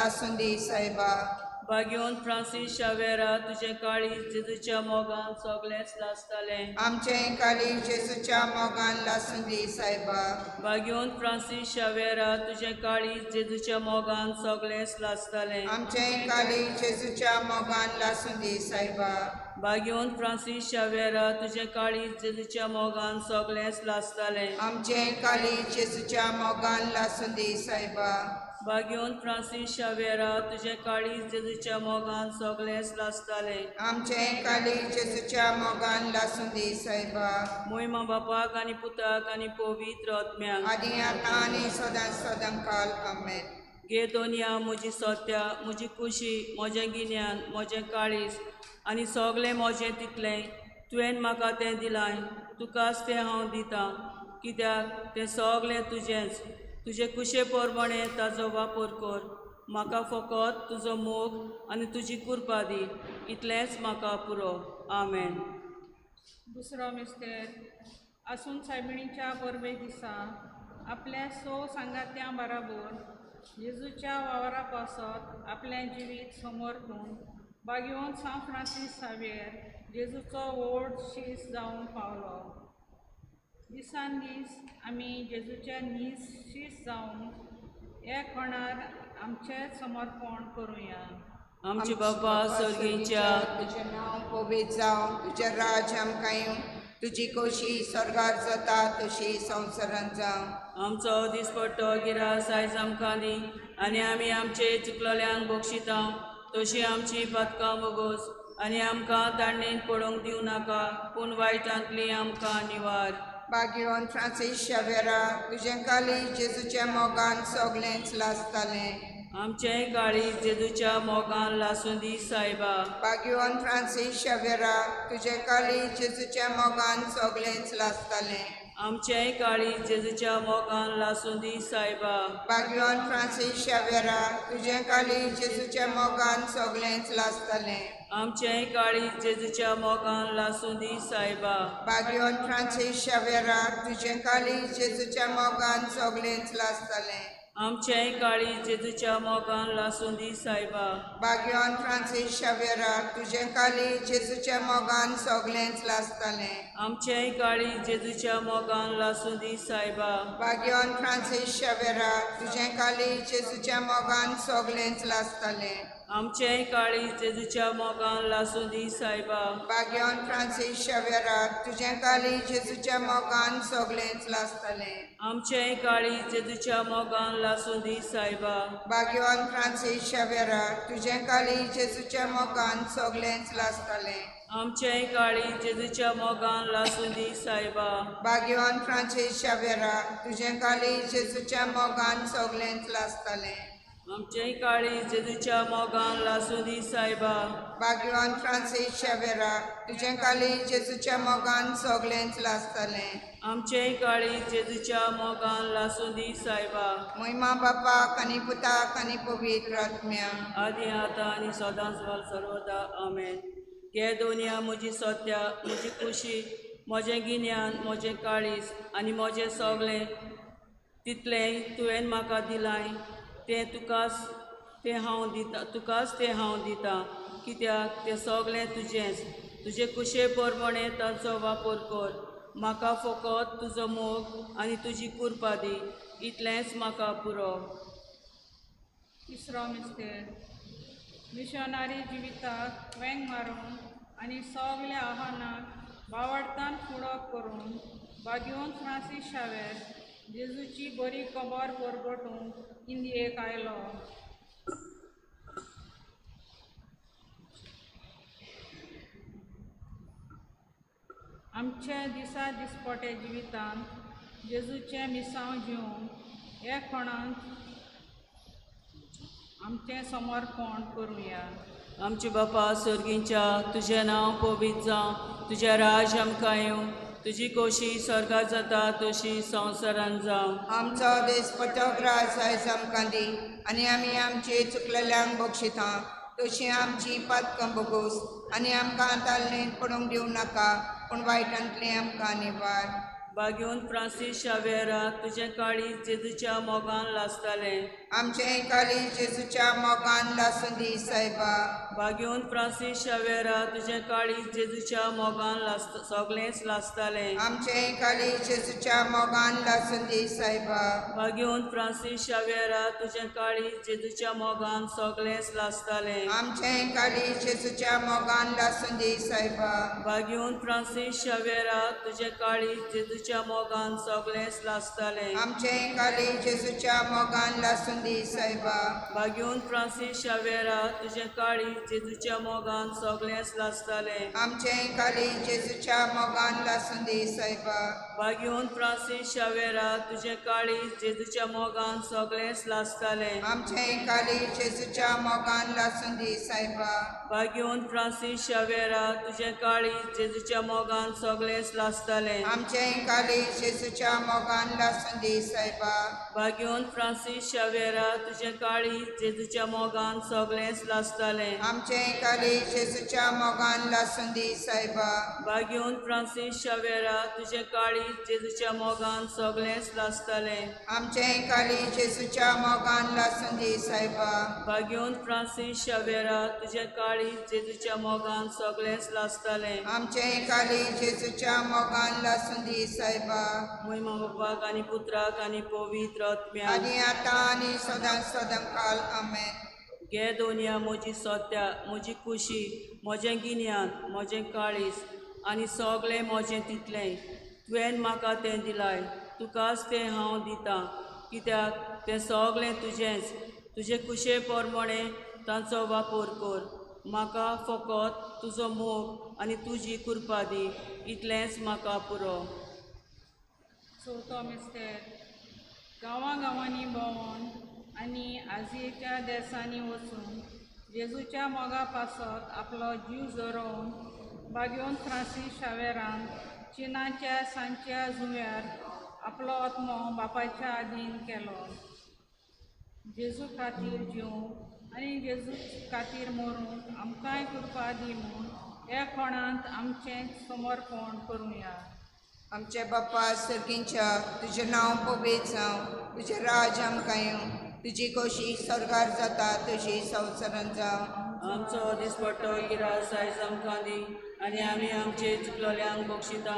लासून दी सायबा. बागेवन फ्रांसीस शावेरा तुझे काळीज जेजूच्या मोगान सगळेंच लासताले. आमचें काळीज जेजूच्या मोगान लासून दी सायबा. बागेवन फ्रांसीस शावेरा तुझे काळीज जेजूच्या मोगान सगळेंच लासताले. आमचें काळीज जेजूच्या मोगान लासून दी सायबा. बागेवन फ्रांसीस शावेरा तुझे काळीज जेजूच्या मोगान सगळेंच लासताले. आमचें काळीज जेजूच्या मोगान लासून दी सायबा. बागेवन फ्रांसीस शावेरा तुझे काळीज जेजूच्या मोगान सगळेंच लासताले. आमचें काळीज जेजूच्या मोगान लासून दी सायबा. मोहिमा बापाक आनी पुताक आनी पवित्र आत्म्याक आदी आतां आनी सदांच सदांकाल आमेन. गे दोनिया म्हजी सत्या म्हजी खुशी म्हजें गिन्यान म्हजें काळीज आनी सगळें म्हजें तितलें तुवें म्हाका तें दिलां. तुकाच तें हांव दितां कित्याक तें सगळें तुजेंच. तुजे कुशे पोरबणें ताजो वापर कर. म्हाका फकत तुजो मोग आनी तुजी कृपा दी. इतलेंच म्हाका पुरो. आमेन. दुसरो मिस्तेर आसून सायबिणीच्या परबे दिसा आपल्या सांगात्यां बराबर जेजूच्या वावरा पासत आपलें जिवीत समर्पून बागेवन सांव फ्रांसीस सावेर जेजूचो व्हड शीस जावन पावलो. दिसान दीस आमी जेजूच्या शीस जावन एक कोणार आमचें समर्पण करुया. आमचे बापा सर्गीच्या तुजें नांव पवित्र जावं. तुजें राज आमकां येवं. तुजी खोशी स्वर्गार जाता तशी संवसारांत जावं. आमचो दिसपट्टो गिरास आयज आमकां दी आनी आमी आमचे चुकलोल्यांक बक्षिता तशी आमची पातकां बोगोस आनी आमकां ताणणेंत पडोवंक दिवं नाका पूण वायटांतली आमकां निवार. बागेवन फ्रांसीस शावेरा तुजें काळीज जेजूच्या मोगान सगळेंच लासतालें. आमचें काळीज जेजूच्या मोगान लासून दी सायबा. बागेवन फ्रांसीस शावेरा तुजें काळीज जेजूच्या मोगान सगळेंच लासतालें. आमचें काळीज जेजूच्या मोगान लासून दी सायबा. बागेवन फ्रांसीस शावेरा तुजें काळीज जेजूच्या मोगान सगळेंच लासतालें. आमचें काळीज जेजूच्या मोगान लासून दी सायबा. बागेवन फ्रांसीस शावेरा तुजें काळीज जेजूच्या मोगान सगळेंच लासतालें. आमचें काळीज जेजूच्या मोगान लासून दी सायबा. बागेवन फ्रांसीस शावेरा तुजें काळीज जेजूच्या मोगान सगळेंच लासतालें. आमचें काळीज जेजूच्या मोगान लासून दी सायबा. बागेवन फ्रांसीस शावेरा तुजें काळीज जेजूच्या मोगान सगळेंच लासतालें. आमचें काळीज जेजूच्या मोगान लासून दी सायबा. बागेवन फ्रांसीस शावेरा तुजें काळीज जेजूच्या मोगान सगळेंच लासतालें. आमचें काळीज जेजूच्या मोगान लासून दी सायबा. बागेवन फ्रांसीस शावेरा तुजें काळीज जेजूच्या मोगान सगळेंच लासतालें. आमचें काळीज जेजूच्या मोगान लासून दी सायबा. बागेवन फ्रांसीस शावेरा तुजें काळीज जेजूच्या मोगान सगळेंच लासतालें. आमचें काळीज जेजूच्या मोगान लासून दी सायबा. बागेवन फ्रांसीस शावेरा तुजें काळीज जेजूच्या मोगान सगळेंच लासतालें. आमचें काळीज जेजूच्या मोगान लासून दी सायबा. महिमा बापाक आनी पुताक आनी पवित्र आत्म्याक आदी आतां आनी सदांच सर्वदा आमेन. हे दोनिया म्हजी सत्या म्हजी खुशी म्हजें गिन्यान म्हजें काळीज आनी म्हजें सगळें तितलें तुवें म्हाका दिलां. तें तुकाच तें हांव दितां कित्याक तें सगळें तुजेंच. तुजे कुशे पोरबणें ताचो वापर कर. म्हाका फकत तुजो मोग आनी तुजी कृपा दी. इतलेंच म्हाका पुरो. तिसरो मिस्तेर मिशनरी जिविताक वेंग मारून आनी सगल्या आव्हानाक वावडतान फुडो करून बागेवन फ्रांसीस शावेर जेजूची बरी खबर परगटूंक इंडियेक आयलो. आमचे दिसपटे जिवितांत जेजूचें मिसांव जिवंक एक कोणान आमचें समर्पण करुया. आमचे बापा सर्गींच्या तुजें नांव पवित्र जावं. तुजें राज आमकां येवं. तुजी खोशी स्वर्गार जाता तशी संवसारांत जावं. आमचो दिसपट्टो ग्रास आयज आमकां दी आनी आमी आमचे चुकलेल्यांक बक्षिता तशी आमची पातकां बोगोस आनी आमकां ताळणेंत पडोवंक दिवं नाका पूण वायटांतली आमकां निवार. बागेवन फ्रांसीस शावेरा तुजें काळीज जेजूच्या मोगान लासतालें. आमचे काली जेजूच्या मोगान लासून दी सायबा भाग्योन फ्रांसीस शावेरा तुझे काळीज जेजूच्या मोगान सगळेंच लासतालें आमचे काली जेजूच्या मोगान लासून दी सायबा भाग्योन फ्रांसीस शावेरा तुझे काळीज जेजूच्या मोगान सगळेंच लासतालें आमचे काली जेजूच्या मोगान लासून दी सायबा भाग्योन फ्रांसीस शावेरा तुझे काळीज जेजूच्या मोगान सगळेंच लासतालें आमचे काली जेजूच्या मोगान लासून दी सायबा भाग्योन फ्रांसीस शावेरा तुझे काळीज जेजूच्या मोगान सगळेंच लासतालें आमचे काली जेजूच्या मोगान लासून दी सायबा भाग्योन फ्रांसीस शावेरा तुझे काळीज जेजूच्या मोगान सगळेंच लासतालें आमचे काली जेजूच्या मोगान लासून दी सायबा भाग्योन फ्रांसीस शावेरा तुझे काळीज जेजूच्या मोगान सगळेंच लासतालें आमचे काली जेजूच्या मोगान लासून दी सायबा भाग्योन फ्रांसीस शावेरा तुझे काळीज जेजूच्या मोगान सगळेंच लासतालें आमचे काली जेजूच्या मोगान लासून दी सायबा भाग्योन फ्रांसीस शावेरा तुझे काळीज जेजूच्या मोगान सगळेंच लासतालें आमचे काली जेजूच्या मोगान लासून दी सायबा भाग्योन फ्रांसीस शावेरा तुझे काळीज जेजूच्या मोगान सगळेंच लासतालें आमचे काली जेजूच्या मोगान लासून दी सायबा महिमा बापाक आनी पुत्राक आनी पवित्र आत्म्याक आनी आतां आनी सदां सदांकाल आमेन घे दोनिया म्हजी सत्या म्हजी खुशी म्हजें गिन्यान म्हजें काळीज आनी सगळें म्हजें तितलें तुवें म्हाका तें दिलाय तुकाच तें हांव दितां कित्याक तें सगळें तुजेंच तुजे कुशे प्रमाणे तांचो वापर कर म्हाका फकत तुजो मोग आनी तुजी कृपा दी इतलेंच म्हाका पुरो चवथो मिस्तेर गांवांनी भोंवून आनी आजयेच्या देसांनी वचून जेजूच्या मोगा पासत आपलो जीव जोरोवन भाग्योन फ्रांसीस शावेरान चिनाच्या सांच्या जुंव्यार आपलो आत्मो बापायच्या आदीन केलो जेजू खातीर जिवंक आनी जेजू खातीर मरूंक आमकांय कृपा दी म्हूण ह्या कोणांत आमचें समर्पण करुया आमचे बाप्पा सर्गींच्या तुजें नांव पवित्र जावं तुजें राज आमकां येवं तुजी खोशी स्वर्गार जाता तशी संवसारांत जावं आमचो दिसपट्टो गिरास आयज आमकां दी आनी आमी आमचे चुकलोल्यांक बक्षिता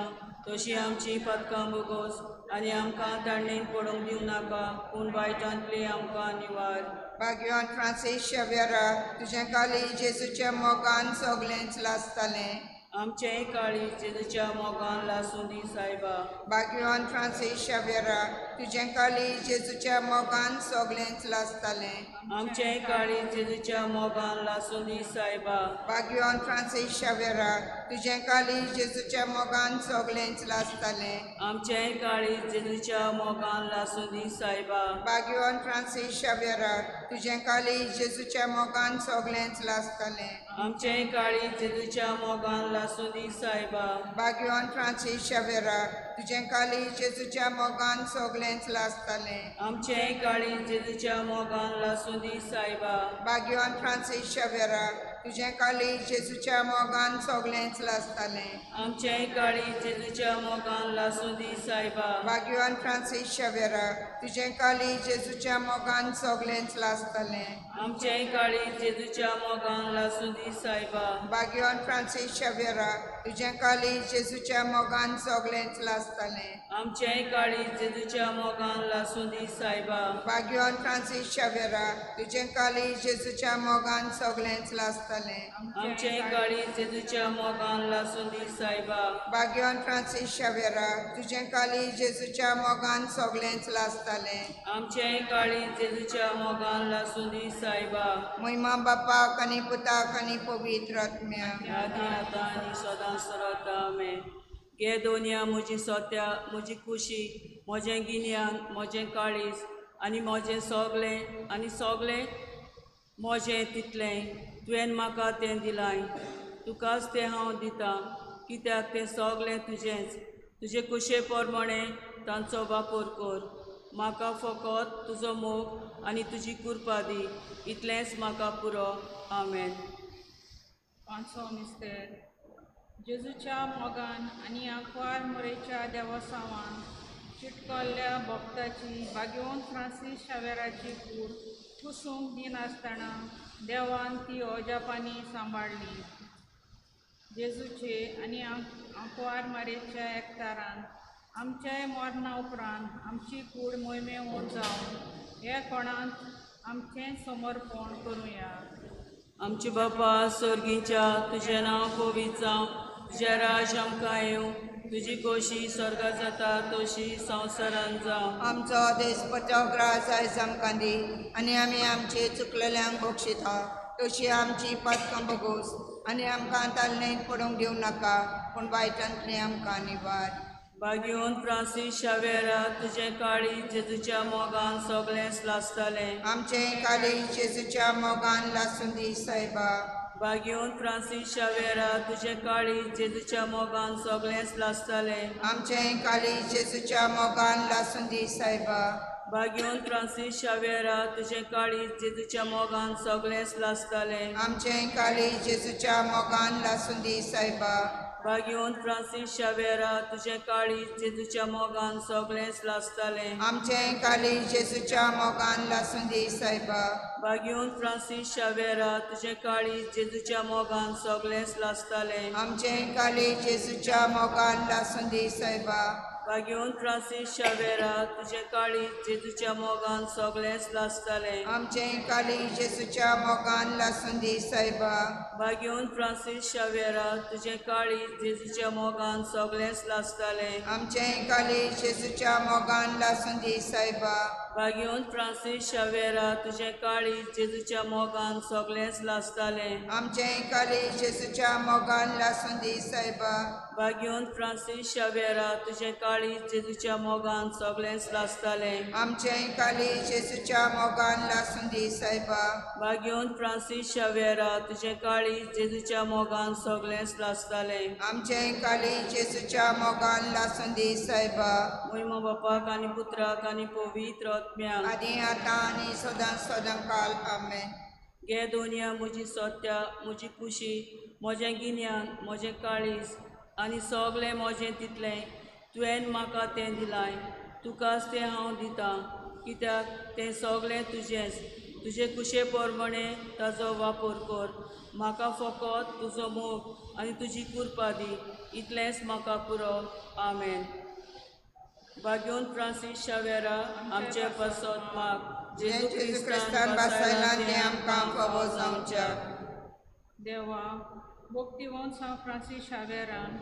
तशी आमची पदकां बोगोस आनी आमकां ताणणेन पडोवंक दिवं नाका पूण वायटांतली आमकां निवार भाग्यवान फ्रांसीस शावेरा तुजें काली जेजूच्या मोगान सगळेंच लासतालें आमचेय काळीज जेजूच्या मोगान लासून दी सायबा भाग्यवान फ्रांसीस शावेरा तुजें काली जेजूच्या मोगान सगळेंच लासतालें आमचेय काळीज जेजूच्या मोगान लासून दी सायबा भाग्यवान फ्रांसीस शावेरा तुजें काली जेजूच्या मोगान सगळेंच लासतालें आमचेय काळीज जेजूच्या मोगान लासून दी सायबा भाग्यवान फ्रांसीस शावेरा तुजें काली जेजूच्या मोगान सगळेंच लासतालें आमचेय काळीज जेजूच्या मोगान लासून दी सायबा भाग्यवान फ्रांसीस शावेरा तुजें काली जेजूच्या मोगान सगळेंच लासतालें आमचेय काळीज जेजूच्या मोगान लासून दी सायबा भाग्यवान फ्रांसीस शावेरा तुजें काली जेजूच्या मोगान सगळेंच लासतालें आमचेय काळीज जेजूच्या मोगान लासून दी सायबा भाग्यवान फ्रांसीस शावेरा तुजें काली जेजूच्या मोगान सगळेंच लासतालें आमचेय काळीज जेजूच्या मोगान लासून दी सायबा भाग्यवान फ्रांसीस शावेरा तुजें काली जेजूच्या मोगान सगळेंच लासतालें आमचेय काळीज जेजूच्या मोगान लासून दी सायबा भाग्यवान फ्रांसीस शावेरा तुजें काली जेजूच्या मोगान सगळेंच लासतालें आमचेय काळीज जेजूच्या मोगान लासून दी सायबा भाग्यवान फ्रांसीस शावेरा तुजें काली जेजूच्या मोगान सगळेंच लासतालें आमचेय काळीज जेजूच्या मोगान लासून दी सायबा महिमा बापाक आनी पुताक आनी पवित्र आत्म्याक आदी आतां आनी सदां सरत आमेन घे दोनिया म्हजी सत्या म्हजी खुशी म्हजें गिन्यान म्हजें काळीज आनी म्हजें सगळें म्हजें तितलें तुवें म्हाका तें दिलाय तुकाच तें हांव दितां कित्याक तें सगळें तुजेंच तुजे कुशे प्रमाणे तांचो वापर कर म्हाका फकत तुजो मोग आनी तुजी कृपा दी इतलेंच म्हाका पुरो आमेन पांचवो मिस्तेर जेजूच्या मोगान आनी आंकवार मोरेच्या देवसावान चिटकल्ल्या भक्ताची भाग्यवंत फ्रांसीस शावेराची कूड कुसूम दिनासतना देवान ती ओजापांनी सांबाळली. जेजूचे आनी आंकवार मारेच्या एकठारान आमच्याय मरणा उपरांत आमची कूड मोहिमेवंत जावन हे कोणांत आमचें समर्पण करुया. आमचे बापा स्वर्गीच्या तुझें नांव पवित्र जावं, तुजें राज आमकां येवं, तुजी कोशी स्वर्गात जाता तशी संवसारांत जावं. आमचो देसपतो ग्रास आयज आमकां दी आनी आमी आमचे चुकलेल्यांक बक्षिता तशी आमची पातकां बगोस आनी आमकां तालनेंत पडूंक दिवं नाका पूण वायटांतलें आमकां निवार. भाग्यवंत फ्रांसीस शावेरा तुजें काळी जेजूच्या मोगान सगळेंच लासतालें. आमचें काळीज जेजूच्या मोगान लासून दी सायबा. भाग्यवंत फ्रांसीस शावेरा तुजें काळी जेजूच्या मोगान सगळेंच लासतालें. आमचें काळीज जेजूच्या मोगान लासून दी सायबा. भाग्यवंत फ्रांसीस शावेरा तुजें काळी जेजूच्या मोगान सगळेंच लासतालें. आमचें काळीज जेजूच्या मोगान लासून दी सायबा. भाग्यवंत फ्रांसीस शावेरा तुजें काळी जेजूच्या मोगान सगळेंच लासतालें. आमचें काळीज जेजूच्या मोगान लासून दी सायबा. भाग्यवंत फ्रांसीस शावेरा तुजें काळी जेजूच्या मोगान सगळेंच लासतालें. आमचें काळीज जेजूच्या मोगान लासून दी सायबा. भाग्यवंत फ्रांसीस शावेरा तुजें काळी जेजूच्या मोगान सगळेंच लासतालें. आमचें काळीज जेजूच्या मोगान लासून दी सायबा. भाग्यवंत फ्रांसीस शावेरा तुजें काळी जेजूच्या मोगान सगळेंच लासतालें. आमचें काळीज जेजूच्या मोगान लासून दी सायबा. भाग्यवंत फ्रांसीस शावेरा तुजें काळी जेजूच्या मोगान सगळेंच लासतालें. आमचें काळीज जेजूच्या मोगान लासून दी सायबा. भाग्यवंत फ्रांसीस शावेरा तुजें काळी जेजूच्या मोगान सगळेंच लासतालें. आमचें काळीज जेजूच्या मोगान लासून दी सायबा. भाग्यवंत फ्रांसीस शावेरा तुजें काळी जेजूच्या मोगान सगळेंच लासतालें. आमचें काळीज जेजूच्या मोगान लासून दी सायबा. महिमा बापाक आनी पुत्राक आनी पवित्र आत्म्याक आदी आतां आनी सदां काल आमेन. गे दोनिया म्हजी सत्या, म्हजी खुशी, म्हजें गिन्यान, म्हजें काळीज आनी सगळें म्हजें तितलें तुवें म्हाका तें दिलाय. तुकाच तें हांव दितां कित्याक तें सगळें तुजेंच. तुजे कुशे पोरमणें ताजो वापर कर. म्हाका फकत तुजो मोग आनी तुजी कृपा दी. इतलेंच म्हाका पुरो. आमेन. भाग्यवंत फ्रांसीस शावेरा आमचे पासत माग जेजू क्रिस्तान बसयलां तें आमकां फोबो जावच्या. देवा, भक्तिवंत सांव फ्रांसीस शावेरान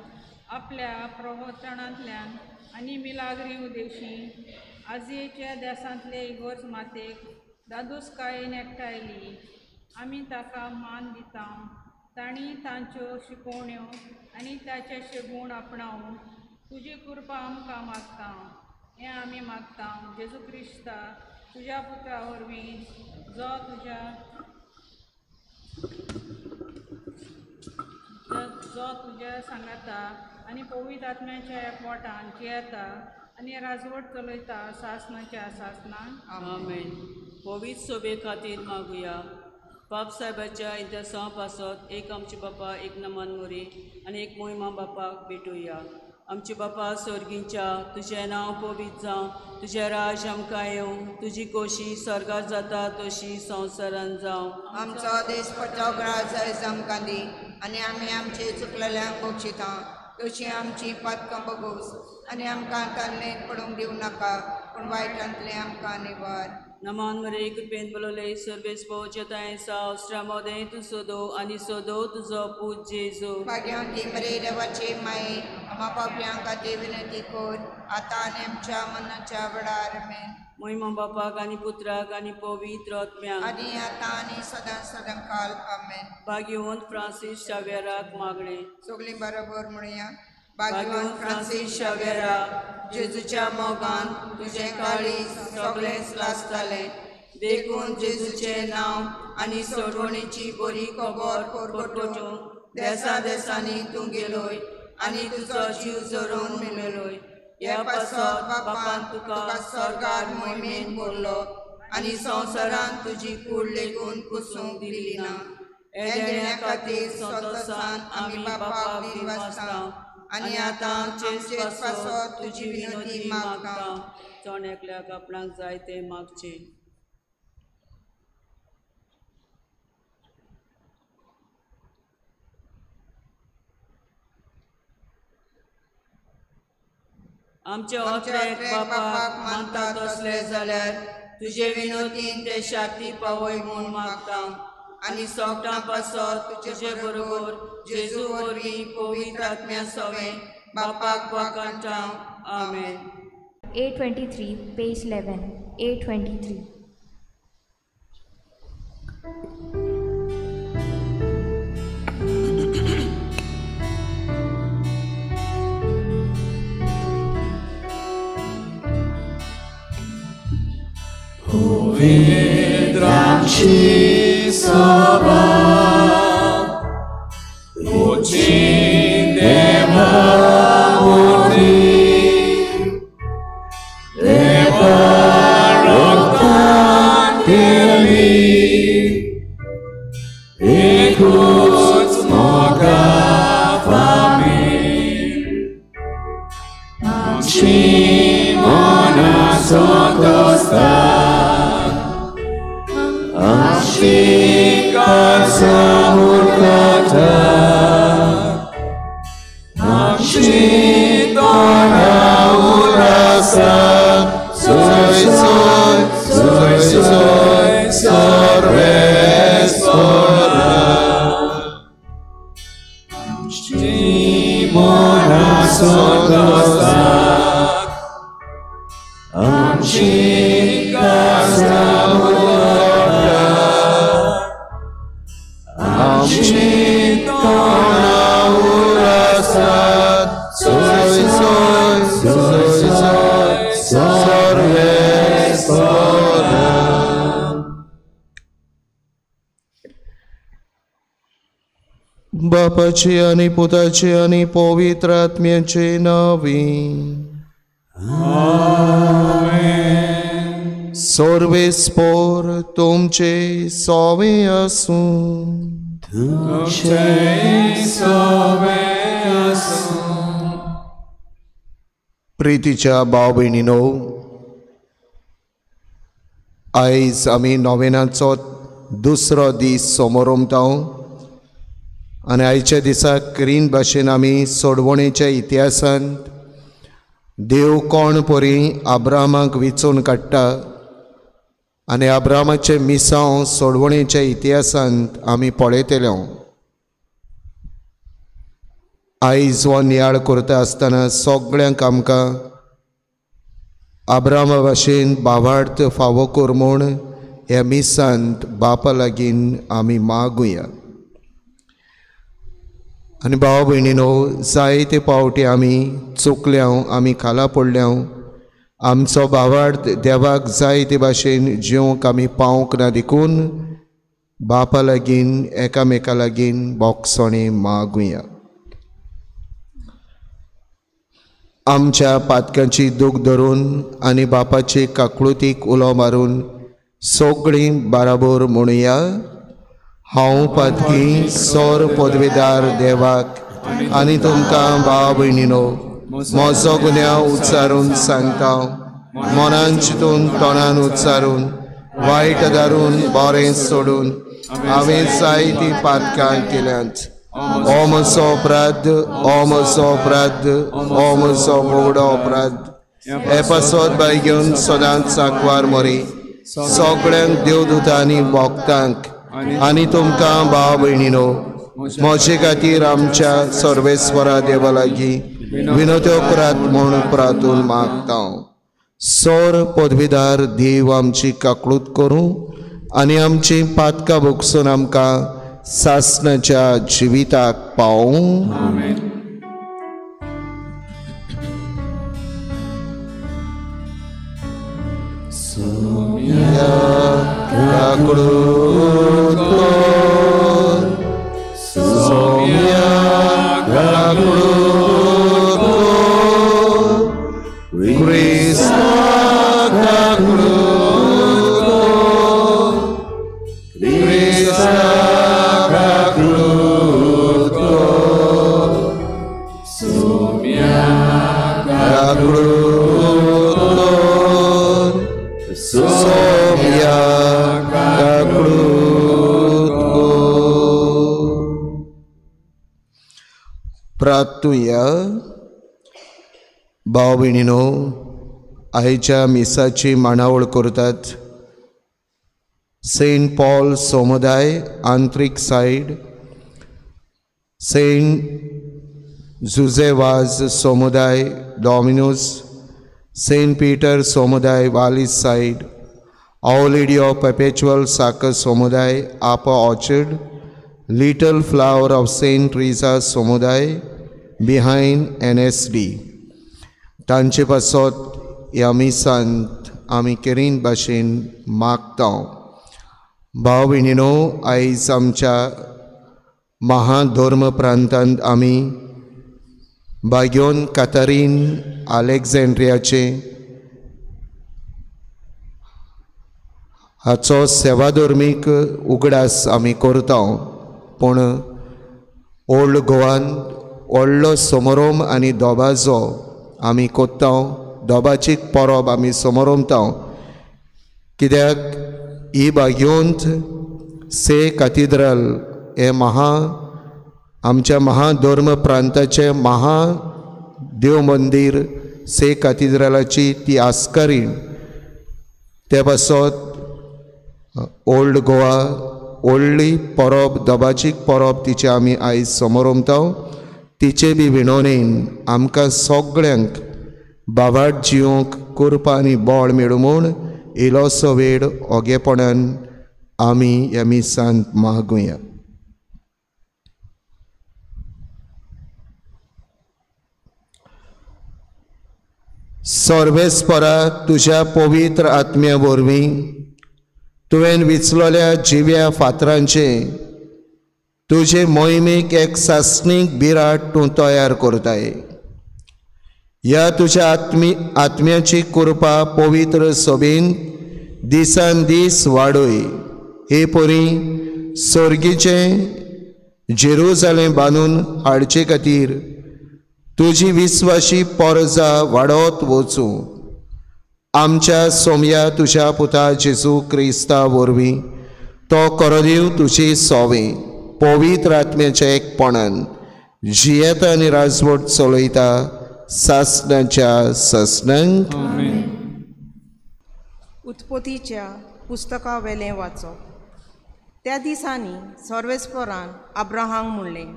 आपल्या प्रवचनांतल्यान आनी मिलाग्री उदेशी आजयेच्या देसांतले इगोर्ज मातेक दादोसकायेन एकठायली. आमी ताका मान दिता. तांणी तांच्यो शिकवण्यो आनी ताचेशे गूण आपणावून तुजी कृपा आमकां मागता. हें आमी मागता जेजू क्रिस्ता तुज्या पुत्रा वरवीं जो तुज्या सांगाता आनी पवित्र आत्म्याच्या एकवटान जियेता आनी राजवट चलयता सासणाच्या सासणान. आमेन. पवित्र सोबे खातीर मागुया. बाप साहेबाच्या इंतरसां पासत एक आमचे बापा, एक नमन मोरी आनी एक मोहिमा बापाक भेटुया. आमचे बापा स्वर्गीच्या तुजें नांव पवित्र जावं, तुजें राज आमकां येवं, तुजी कोशी स्वर्गात जाता तशी संवसारांत जावं. आमचो देसपतो ग्रास आयज आमकां दी आनी आमी आमचे चुकलेल्यांक बक्षिता तशी आमची पातकां बगोस आनी आमकां तालनेंत पडूंक दिवं नाका पूण वायटांतलें आमकां निवार. नमान मरे कृपेन बलोले सर्वेस पोचताय साव श्रामोदय तू सोदो आनी सोदो तुजो पूज जेजू. भाग्यवंती मरे देवाची माये आम्हा पापल्यां खातीर विनंती कर आतां आनी आमच्या मनाच्या वेळार. आमेन. महिमा बापाक आनी पुत्राक आनी पवित्र आत्म्याक आदी आतां आनी सदां काल आमेन. भाग्यवंत फ्रांसीस शावेराक मागणें. सगळीं बरोबर म्हणुया. भाग्यवंत फ्रांसीस शावेरा जेजूच्या मोगान तुजें काळीज सगळेंच लासतालें. देखून जेजूचें नांव आनी सोडवणेची बरी खबर परगटून देसा देसांनी तूं गेलोय आनी तुजो जीव जोडून मेलोय. ह्या पासत बापान तुका स्वर्गार मोहिमेन भरलो आनी संवसारांत तुजी कूड लेगून कुसूंक दिली ना. हे देण्या खातीर सतोसान आमी बापाक दिवासता आनी आतां आमचे पासो तुजी विनोदी मागता. चण एकल्याक आपणाक जाय ते मागचे. आमचे ओत्रेक बापाक मानता तसले जाल्यार तुजे विनोदीन ते शांती पावय म्हूण मागता. आनी सोगटां पासत तुजे बरोबर जेजू वरवीं पवित्र आत्म्या सवे बापाक वखणटा. आमेन. 823, page 11. 823. Păvidraci săva, ucide măuri, eva roctanteli, ecuți moga famil, Simona sotosta, Ashika murkata, Ashitona urasa, soy, sorvesora. Simona sotostat, Ashika samurkata, Ashitona urasat, soy, sorvesora. बापाचे आणि पुताचे आणि पवित्र आत्म्याचे नावे. सर्वेस्पर तुमचे सवे आसूं. प्रितीच्या भाव भयणीनो, आयज आमी नोवेनाचो दुसरो दीस समोर उमतां आनी आयच्या दिसाक क्रीन भाशेन आमी सोडवणेच्या इतिहासांत देव कोण परी आब्रामाक वेंचून काडटा आनी आब्रामाचें मिसांव सोडवणेच्या इतिहासांत आमी पळयतले. आयज हो नियाळ करता आसतना सगळ्यांक आमकां आब्रामा भाशेन भावार्थ फावो कर म्हूण ह्या मिसांत बापा लागीं आमी मागुया. आनी भाव भयणीनो, जायते फावटी आमी चुकल्यां, आमी खाला पडल्यां. आमचो भावार्थ देवाक जाय ते भाशेन जिवंक आमी पावंक ना देखून बापा लागीं एकामेका लागीं बोगसोणी मागुया. आमच्या पातकांची दूख धरून आनी बापाची काकळुतीक उलो मारून सगळीं बराबर म्हणुया. हांव पातकी सोर पदवीदार देवाक आनी तुमकां भाव भयणीनो म्हजो गुन्यांव उच्चारून सांगता. मनान चिंतून तोंडान उच्चारून वायट दारून बरें सोडून हांवें जायतीं पातकां केल्यांत. हो म्हजो अपराध, हो म्हजो अपराध, हो म्हजो बोगडो अपराध. हे पासत बाय घेवन सदांच सांकवार मरी सगळ्यांक देवदूतां आनी भोगतांक आनी तुमकां भाव भयणीनो म्हजे खातीर आमच्या सर्वेस्वरा देवा लागीं विनोत्यो करात म्हूण प्रार्थून मागता. सोर पदवीदार देव आमची काकळूत करूं आनी आमची पातकां भोगसून आमकां सासणाच्या जिविताक पावूं. सोम्या काकळूत कर, सोम्या काकळूत कर, क्रिस्ता काकळूत कर, क्रिस्ता काकळूत कर, प्रार्थुया. भाव भयणीनो, आयच्या मिसाची मांडावळ करतात. सेंट पॉल समुदाय आंतरीक सायड, सेंट जुझेवाज समुदाय डॉमिनोस, सेंट पीटर समुदाय वालीस said, Our Lady of Perpetual Succour समुदाय आपा orchard, Little Flower of Saint Teresa समुदाय बिहायंड NSD. तांचे पासत ह्या मिसांत आमी केरीन भाशेन मागता. भाव भयणीनो, आयज आमच्या महाधर्म प्रांतांत आमी बाग्योन कातारीन आलेक्झांड्रियाचे हाचो सेवाधर्मीक उगडास आमी करता. पूण ओल्ड गोवान व्हडलो समारोम आनी दोबाजो आमी कोत्ता. दोबाची परब आमी समारोमता. कित्याक ही बाग्योंत से कॅथिड्रल हे आमच्या महाधर्म प्रांताचे देव मंदिर से कॅथिड्रलाची ती आस्कारीण. ते पासत ओल्ड गोवा व्हडली परब, दोबाची परब तिचे आमी आयज समारोमता. तिचे बी विणवणेन आमकां सगळ्यांक बाबाट जिवंक कृपा आनी बळ मेळूं म्हूण इलोसो वेळ ओगेपणान आमी ह्या मिसांत मागुया. सर्वेस्परा, तुज्या पवित्र आत्म्या वरवीं तुवें विचलोल्या जिव्या फातरांचे तुजे मोहिमेक एक सासणीक बिराट तूं तयार करताय. ह्या तुज्या आत्म्याची कृपा पवित्र सभेन दिसान दीस वाडय. हे परी सर्गीचे जेरुजालेम बांदून हाडचे खातीर तुजी विस्वाशी परजा वाडत वचूं. आमच्या सोमया तुज्या पुता जेजू क्रिस्ता वरवीं तो कोरोदेव तुजी सोवे पवित्र आत्म्याच्या एकपणान जियेता आनी राजवट चलयता सासणाच्या सासणांक. उत्पत्तीच्या पुस्तका वेलें वाचप. त्या दिसांनी सर्वेस्परान अब्राहाम म्हणलें,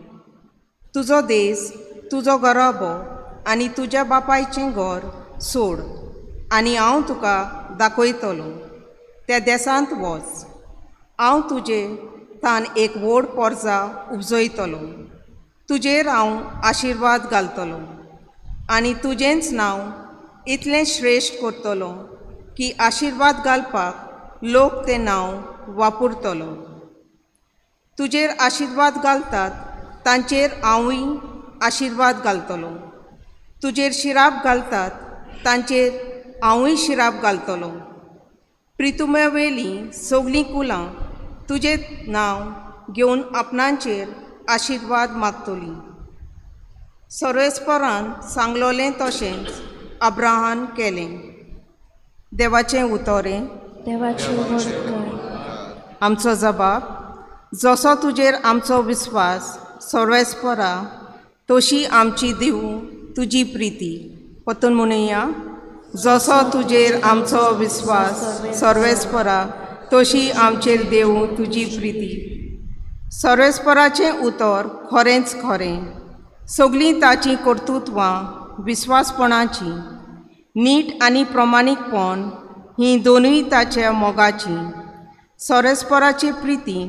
तुजो देश, तुजो घराबो आनी तुज्या बापायचें घर सोड आनी हांव तुका दाखयतलो. त्या देशांत वच. हांव तुजे तान एक व्हड पोरजा उपजयतलो. तुजेर हांव आशिर्वाद घालतलो आनी तुजेंच नांव इतलें श्रेश्ठ करतलो की आशिर्वाद घालपाक लोक तें नांव वापरतलो. तुजेर आशिर्वाद घालतात तांचेर हांवूय आशिर्वाद घालतलो. तुजेर शिराप घालतात तांचेर हांवूय शिराप घालतलो. प्रितुम्या वेलीं सगलीं कुलां तुजें नांव घेवन आपणांचेर आशिर्वाद मागतलीं. सर्वेस्परान सांगलोलें तशेंच अब्राहान केलें. देवाचें उतोरें. देवाची उघड कर. आमचो जबाब. जसो तुजेर आमचो विस्वास सर्वेस्परा तशी आमची दिवू तुजी प्रिती. पतून म्हणुया. जसो तुजेर आमचो विस्वास सर्वेस्परा तशी आमचेर देवू तुजी प्रिती. सर्वेस्पराचें उतर खरेंच खरें. सगलीं ताची कर्तुत्वां विस्वासपणाची. नीट आनी प्रमाणीकपण हीं दोनूय ताच्या मोगाचीं. सर्वेस्पराची प्रिती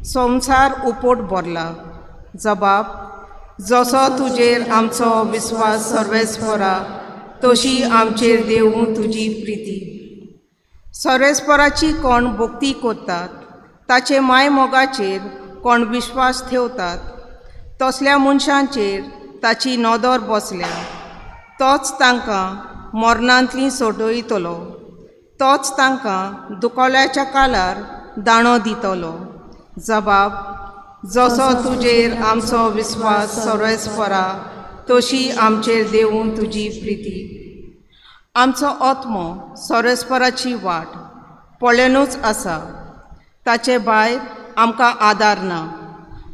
संवसार उपोट भरला. जबाब. जसो तुजेर आमचो विस्वास सर्वेस्परा तशी आमचेर देवू तुजी प्रिती. सर्वेस्पराची कोण भक्ती करतात ताचे माय मोगाचेर कोण विश्वास ठेवतात तसल्या मनशांचेर ताची नदर बसल्या. तोच तांकां मरणांतलीं सोडयतलो. तोच तांकां दुखोल्याच्या काळार दाणो दितलो. जबाब. जसो तुजेर आमचो विस्वास सर्वेस्परा तशी आमचेर देवू तुजी प्रिती. आमचो आत्मो सर्वेस्पराची वाट पळोवनूच आसा. ताचे भायर आमकां आदार ना,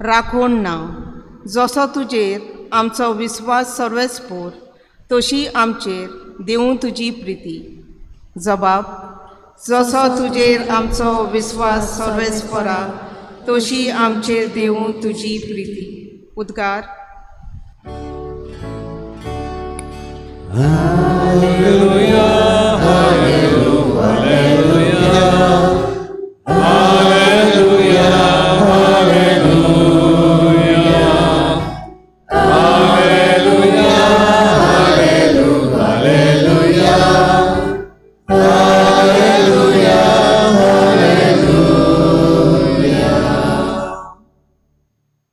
राखण ना. जसो तुजेर आमचो विस्वास सर्वेस्पोर तशी आमचेर देवूं तुजी प्रिती. जबाब: जसो तुजेर आमचो विस्वास सर्वेस्परा तशी आमचेर देवूं तुजी प्रिती. उद्गार.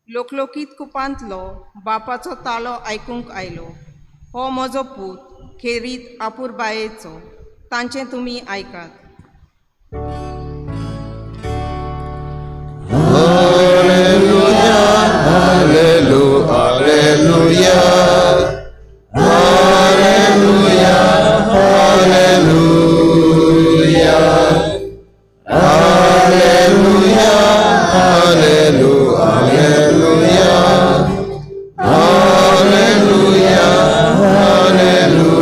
लोकलोकीत कुपांतलो बापाचो ताळो आयकूंक आयलो. हो म्हजो पूत, खेरीत आपूर बायेचो, तांचें तुमी आयकात. Hallelujah, hallelujah, hallelujah, hallelujah, hallelujah, hallelujah, hallelujah, hallelujah, hallelujah.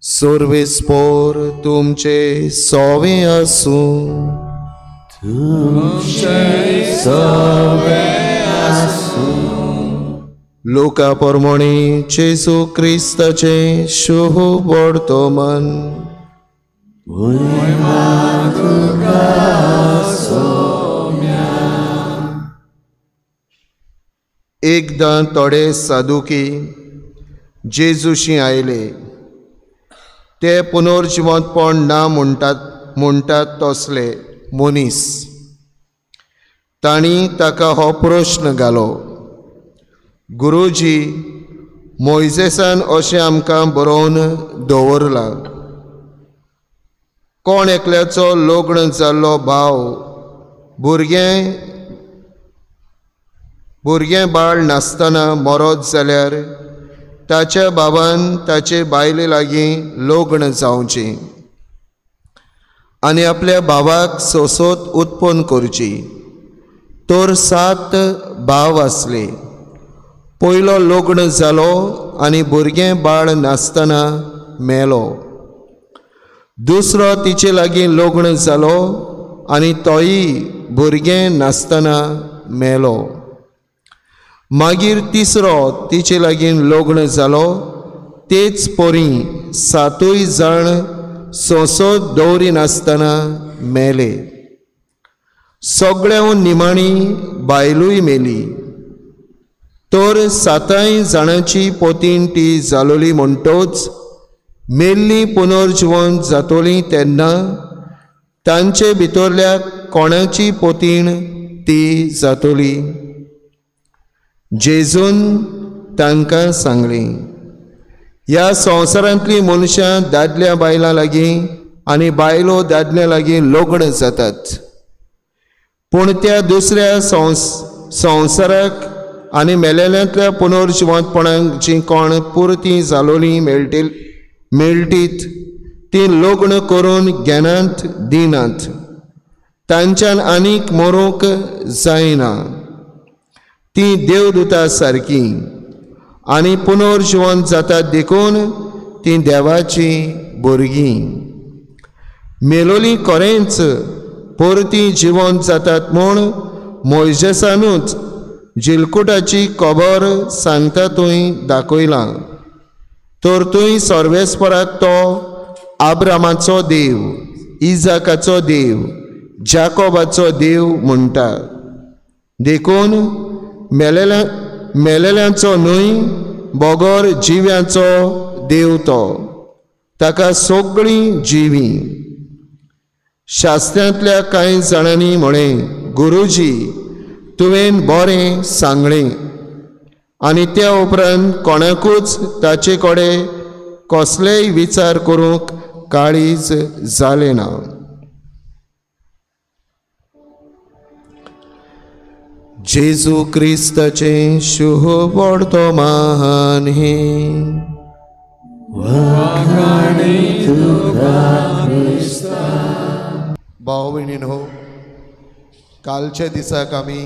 सर्वेस्पोर तुमचे सोवे आसूं. लोका पोरमोणी जेसू क्रिस्ताचे शुभ वर्तमान. एकदां थोडे सादुकी जेजूशी आयले. ते पुनर्जिवंतपण ना म्हणटात तसले मनीस. तांणी ताका हो प्रश्न घालो: गुरुजी, मोइजेसान अशें आमकां बरोवन दवरलां, कोण एकल्याचो लग्न जाल्लो भाव भुरगें बाळ नासतना मरत जाल्यार ताच्या भावान ताचे बायले लागीं लग्न जावचें आनी आपल्या भावाक सोसोत उत्पन्न करची. तर 7 भाव आसले. पयलो लग्न जालो आनी भुरगें बाळ नासतना मेलो. दुसरो तिचे लागीं लग्न जालो आनी तोय भुरगें नासतना मेलो. मागीर तिसरो तिचे लागीं लग्न जालो. तेच पोरी 7 जाण सोसोत दवरी नासतना मेले. सगळ्यां निमाणी बायलूय मेली. तर 7 जाणांची पोतीन ती जालोली म्हणटोच मेल्ली पुनर्जिवंत जातोली तेन्ना तांचे भितरल्या कोणाची पोतीन ती जातोली. जेजून तांकां सांगलें: ह्या संवसारांतलीं मनशां दादल्या बायलां लागीं आनी बायलो दादल्या लागीं लग्न जातात. पूण त्या दुसऱ्या संवसाराक आनी मेलेल्यांतल्या पुनर्जिवंतपणाक जीं कोण पुर्ती जालोलीं मेळटीत तीं लग्न करून घेनात दिनात. तांच्यान आनीक मरूंक जायना. तीं देवदूतां सारकीं आनी पुनर्जिवंत जातात देखून तीं देवाची भुरगीं. मेलोलीं खरेंच परती जिवंत जातात म्हूण मोइजेसानूच जिलकुटाची खबर सांगता थंय दाखयलां. तर थंय सर्वेस्पराक तो आब्रामाचो देव, इजाकाचो देव, जाकोबाचो देव म्हणटा. देखून मेलेल्यांचो न्हय बोगोर जिव्यांचो देव तो. ताका सगळीं जिवीं. शास्त्रांतल्या कांय जाणांनी म्हळें: गुरुजी, तुवें बरें सांगलें. आनी त्या उपरांत कोणाकूच ताचे कडेन कसलेय विचार करूंक काळीज जालें ना. जेजू क्रिस्ताचे शुभ वर्तमान हे. भाव भयणींनो, कालच्या दिसाक आमी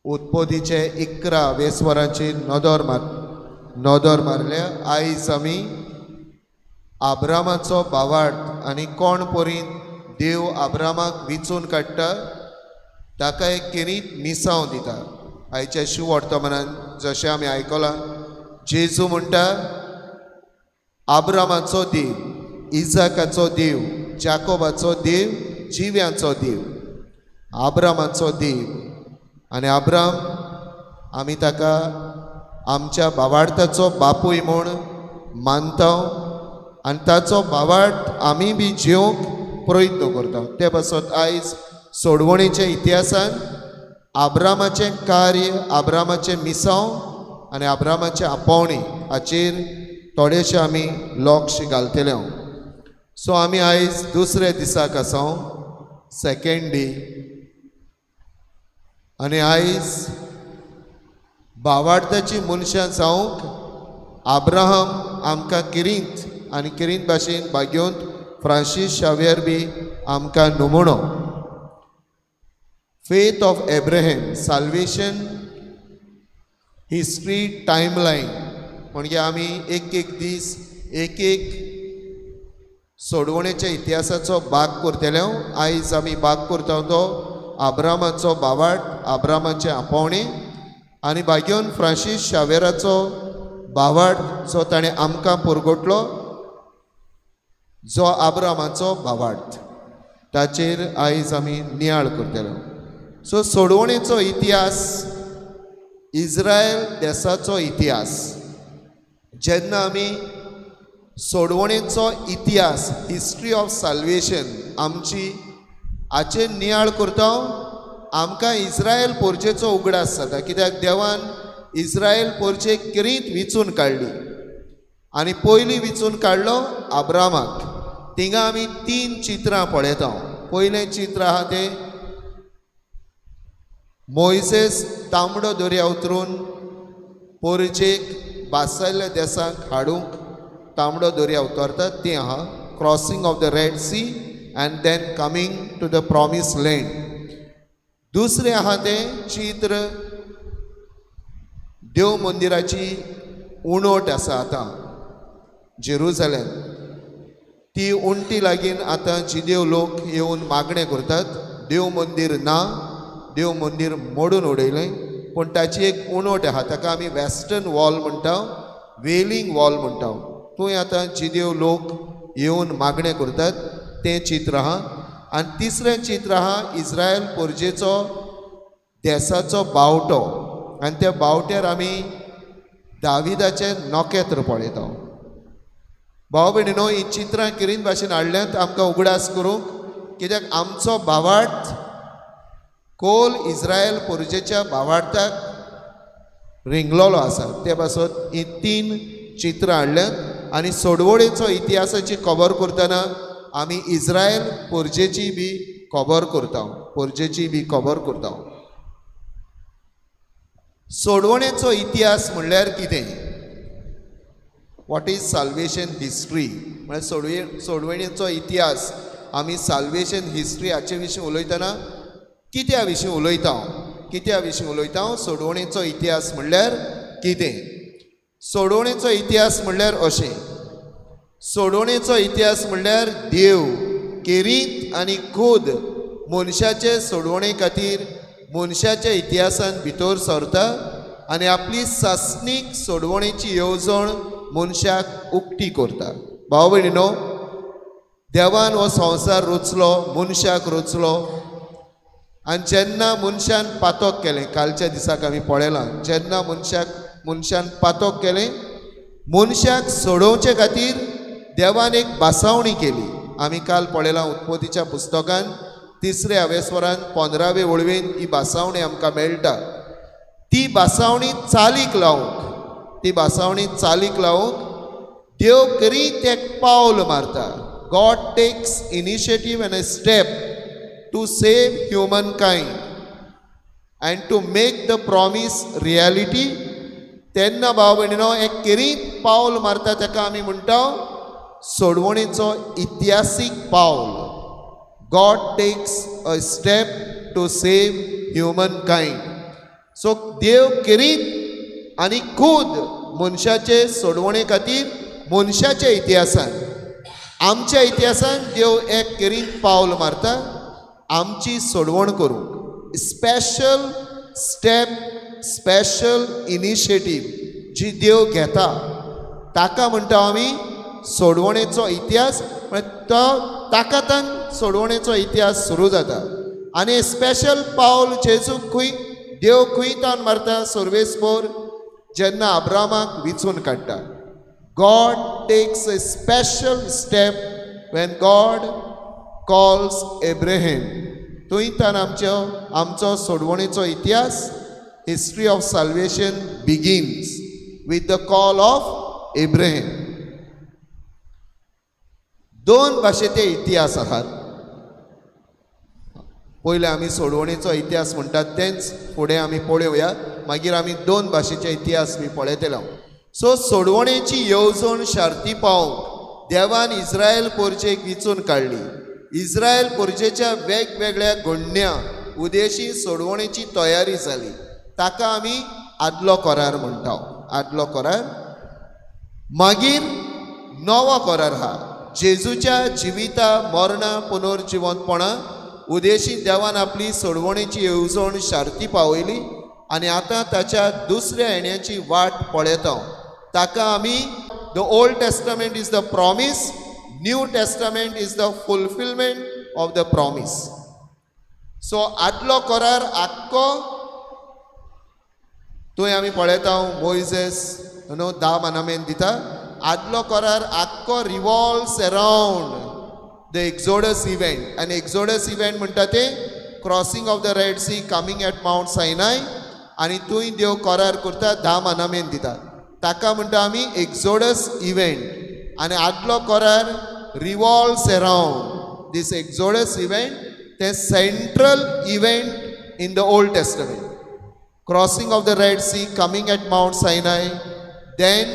उत्पोदीचे 11 वेस्वरांची नोदोर मारल्या. आयज आमी आब्रामाचो भावार्थ आनी कोण पोरीन देव आब्रामाक विचून काडटा ताका एक किरीत मिसांव दिता. आयच्या शिव वर्तमानान जशें आमी आयकलां, जेजू म्हणटा आब्रामाचो देव, इजाकाचो देव, जाकोबाचो देव, जिव्यांचो देव, आब्रामाचो देव. आनी आब्राम आमी ताका आमच्या भावार्थाचो बापूय म्हूण मानता आनी ताचो भावार्थ आमी बी जिवंक प्रयत्न करता. ते पासत आयज सोडवणेच्या इतिहासान आब्रामाचें कार्य, आब्रामाचें मिसांव आनी आब्रामाचें आपोवणी हाचेर थोडेशें आमी लक्ष घालतले. सो आमी आयज दुसऱ्या दिसाक आसा, सेकंड डे. आनी आयज भावार्थाची मनशां जावंक आब्राहम आमकां किरींत आनी किरींत भाशेन भाग्योंत फ्रांसीस शावेर बी आमकां नमुनो. Faith of Abraham, salvation history timeline म्हणजे आमी एक दीस एक सोडवणेच्या इतिहासाचो भाग करतले. आयज आमी भाग करता तो आब्रामाचो भावार्थ, आब्रामाचें आपोवणे आनी भाग्योन फ्रांसीस शावेराचो भावार्थ जो ताणें आमकां पुरगोटलो, जो आब्रामाचो भावार्थ, ताचेर आयज आमी नियाळ करतलो. सो सोडवणेचो इतिहास इस्रायल देशाचो इतिहास. जेन्ना आमी सोडवणेचो इतिहास, हिस्ट्री ऑफ साल्वेशन आमची हाचेर नियाळ करता, आमकां इस्रायल पोरचेचो उगडास जाता. कित्याक देवान इस्रायल पोरचेक किरीत विचून काडली आनी पयलीं विचून काडलो आब्रामाक. थिंगा आमी 3 चित्रां पळयता. पयलें चित्र आहा तें मोइसेस तांबडो दर्या उतरून पोरचेक बासायल्ल्या देशांक हाडूंक तांबडो दर्या उतरता तें आहा. Crossing of the red sea and then coming to the promise land. दुसरें आहा तें चित्र देव मंदिराची उणोट आसा आतां जेरुसलेम. ती उणटी लागीन आतां जिदेव लोक येवन मागणें करतात. देव मंदीर ना, देव मंदीर मोडून उडयलें. पूण ताची एक उणोट आहा, ताका आमी वेस्टर्न वॉल म्हणटा, वेलिंग वॉल म्हणटा. थंय आतां जिदेव लोक येवन मागणें करतात, तें चित्र आहा. आनी तिसरें चित्र आहा इस्रायल पोरचेचो देशाचो बावटो. आनी त्या बावट्यार आमी दाविदाचें नोकेत्र पळयता. भाव भयणीनो, ही चित्रां किरीत भाशेन हाडल्यांत आमकां उगडास करूंक, कित्याक आमचो भावार्थ कोल इस्रायल पोरचेच्या भावार्थाक रिंगलोलो आसा. ते पासत ही 3 चित्रां हाडल्यांत. आनी सोडवणेचो इतिहासाची खबर करतना आमी इस्रायल पोरचेची बी खबर करता. सोडवणेचो इतिहास म्हणल्यार कितें? What is salvation history? म्हळ्यार सोडवणेचो इतिहास आमी साल्वेशन हिस्ट्री हाचे विशीं उलयतना कित्या विशीं उलयता? सोडवणेचो इतिहास म्हणल्यार कितें? सोडवणेचो इतिहास म्हणल्यार अशें, सोडवणेचो इतिहास म्हणल्यार देव केरीत आनी खुद मनशाचे सोडवणे खातीर मनशाच्या इतिहासान भितर सरता आनी आपली सासणीक सोडवणेची येवजण मनशाक उक्ती करता. भाव भयणीनो, देवान हो संवसार रचलो, मनशाक रचलो. आनी जेन्ना मनशान पातक केलें, कालच्या दिसाक आमी पळयलां, जेन्ना मनशान पातक केलें, मनशाक सोडोवचे खातीर देवान एक बासावणी केली. आमी काल पळयलां उत्पत्तीच्या पुस्तकान 3ऱ्या अवेस्वरान 15वे वळवेन ही बासावणी आमकां मेळटा. ती बासावणी चालीक लावूंक देव करीत एक पावल मारता. God takes initiative and a step to save humankind and to make the promise reality. तेन्ना भाव भयणीनो, एक करीत पावल मारता ताका आमी म्हणटा सोडवणेचो इतिहासीक पावल. God takes a step to save humankind. So देव किरीत आनी खूद मनशाचे सोडवणे खातीर मनशाच्या इतिहासान आमच्या इतिहासान देव एक किरीत पावल मारता आमची सोडवण करूंक स्पेशल स्टेप स्पेशल इनिशिएटीव जी देव घेता ताका म्हणटा आमी सोडवणेचो इतिहास. तो ताकातान सोडवणेचो इतिहास सुरू जाता आनी स्पेशल पावल जेजू देव खंय तावन मारता सर्वेस्पोर जेन्ना अब्रामाक विचून काडटा. God takes a special step when God calls Abraham. थंयतान आमचो सोडवणेचो इतिहास history of salvation begins with the call of Abraham. दोन भाशेचे इतिहास आहात. पयले आमी सोडवणेचो इतिहास म्हणटात तेंच फुडें आमी पळोवया मागीर आमी दोन भाशेचे इतिहास बी पळयतलो. सो सोडवणेची येवजण शार्ती पावोवंक देवान इस्रायल पोरचेक विचून काडली. इस्रायल पोरचेच्या वेगवेगळ्या घडण्या उदेशी सोडवणेची तयारी जाली. ताका आमी आदलो करार म्हणटा. आदलो करार मागीर नवो करार हा जेजूच्या जिविता मरणा पुनर्जिवंतपणा उदेशी देवान आपली सोडवणेची येवजण शार्ती पावयली आनी आतां ताच्या दुसऱ्या येण्याची वाट पळयता. ताका आमी the old testament is the promise, new testament is the fulfilment of the promise. So आदलो करार आख्खो थंय आमी पळयता मोइसेस 10 मानामेंट दिता. आदलो करार आख्खो revolves around the Exodus event आनी एक्झोडस इव्हेंट म्हणटा ते crossing of the red Sea coming at Mount Sinai आनी थंय देव करार करता 10 मानामेंट दिता. ताका म्हणटा आमी एक्झोडस इव्हेंट आनी आदलो करार revolves around these Exodus event. ते central event in the Old Testament. Crossing of the red Sea coming at Mount Sinai then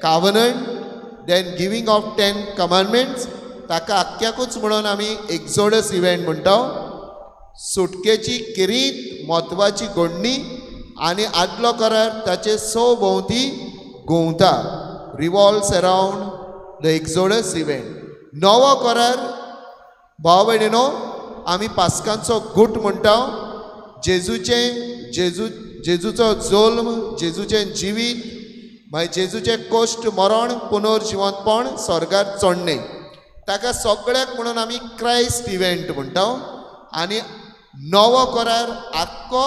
covenant then giving of 10 commandments. ताका आख्याकूच म्हणून आमी एक्झोडस इव्हेंट म्हणटा. सुटकेची किरीत म्हत्वाची घडणी आनी आदलो करार ताचे भोंवती घुंवता revolves around the Exodus event. नवो करार भाव भयणीनो आमी पास्कांचो गूट म्हणटा. जेजूचो जल्म, जेजूचें जिवीत, मागीर जेजूचें कश्ट मरण पुनर्जिवंतपण स्वर्गार चडणें ताका सगळ्याक म्हणून आमी क्रायस्ट इव्हेंट म्हणटा. आनी नवो करार आख्खो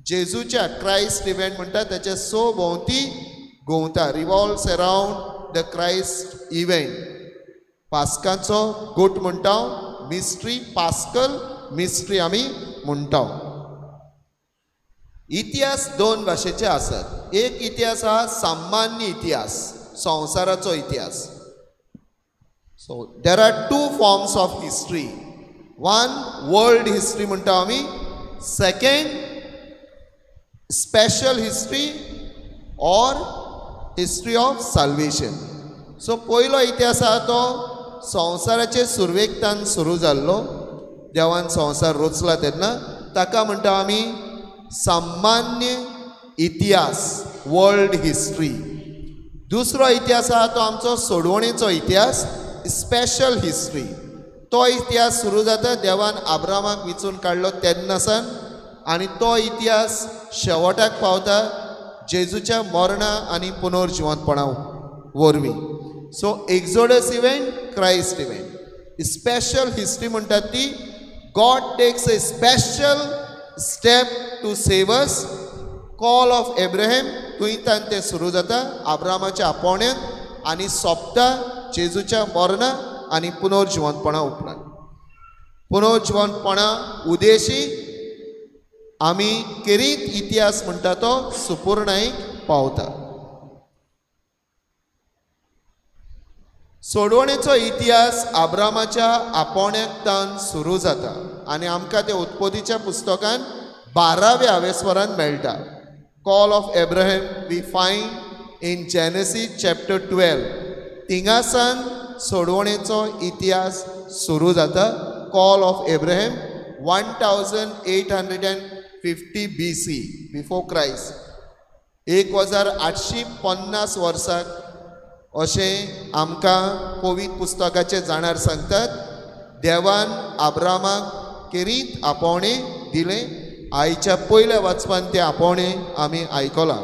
जेजूच्या क्रायस्ट इव्हेंट म्हणटा ताच्या भोंवती घुंवता revolves around the Christ event. पास्कांचो गूट म्हणटा मिस्ट्री, पास्कल मिस्ट्री आमी म्हणटा. इतिहास दोन भाशेचे आसात. एक इतिहास हा सामान्य इतिहास, संवसाराचो इतिहास. So there are two forms of history. One world history म्हणटा आमी. Second special history or history of salvation. So पयलो इतिहास आहा तो संवसाराचे सुरवेकतान सुरू जाल्लो. देवान संवसार रचला तेन्ना ताका म्हणटा आमी सामान्य इतिहास, वर्ल्ड हिस्ट्री. दुसरो इतिहास आहा तो आमचो सोडवणेचो इतिहास, स्पेशल हिस्ट्री. तो इतिहास सुरू जाता देवान अब्रामाक विचून काडलो तेन्नासान आनी तो इतिहास शेवटाक पावता जेजूच्या मरणा आनी पुनर्जिवंतपणा वरवीं. So Exodus event, Christ event. Special history म्हणटात ती God takes a special step to save us. Call of Abraham थंयतान तें सुरू जाता अब्रामाच्या आपोवण्यान आनी सोंपता जेजूच्या मरणा आनी पुनर्जिवंतपणा उपरांत. पुनर्जिवंतपणा उदेशी आमी किरीत इतिहास म्हणटा तो सुपूर्णायेक पावता. सोडवणेचो इतिहास अब्रामाच्या आपोवण्याकतान सुरू जाता आनी आमकां ते उत्पत्तीच्या पुस्तकान 12व्या आवेस्वरान मेळटा. Call of Abraham we find in Genesis chapter 12. थिंगासान सोडवणेचो इतिहास सुरू जाता. Call of Abraham 1850 50 BC before Christ 1850 वर्साक अशें आमकां पवित्र पुस्तकाचे जाणार सांगतात देवान अब्रामाक केरीत आपोवणे दिलें आयच्या पयल्या वाचपान ते आपोवणे आमी आयकलां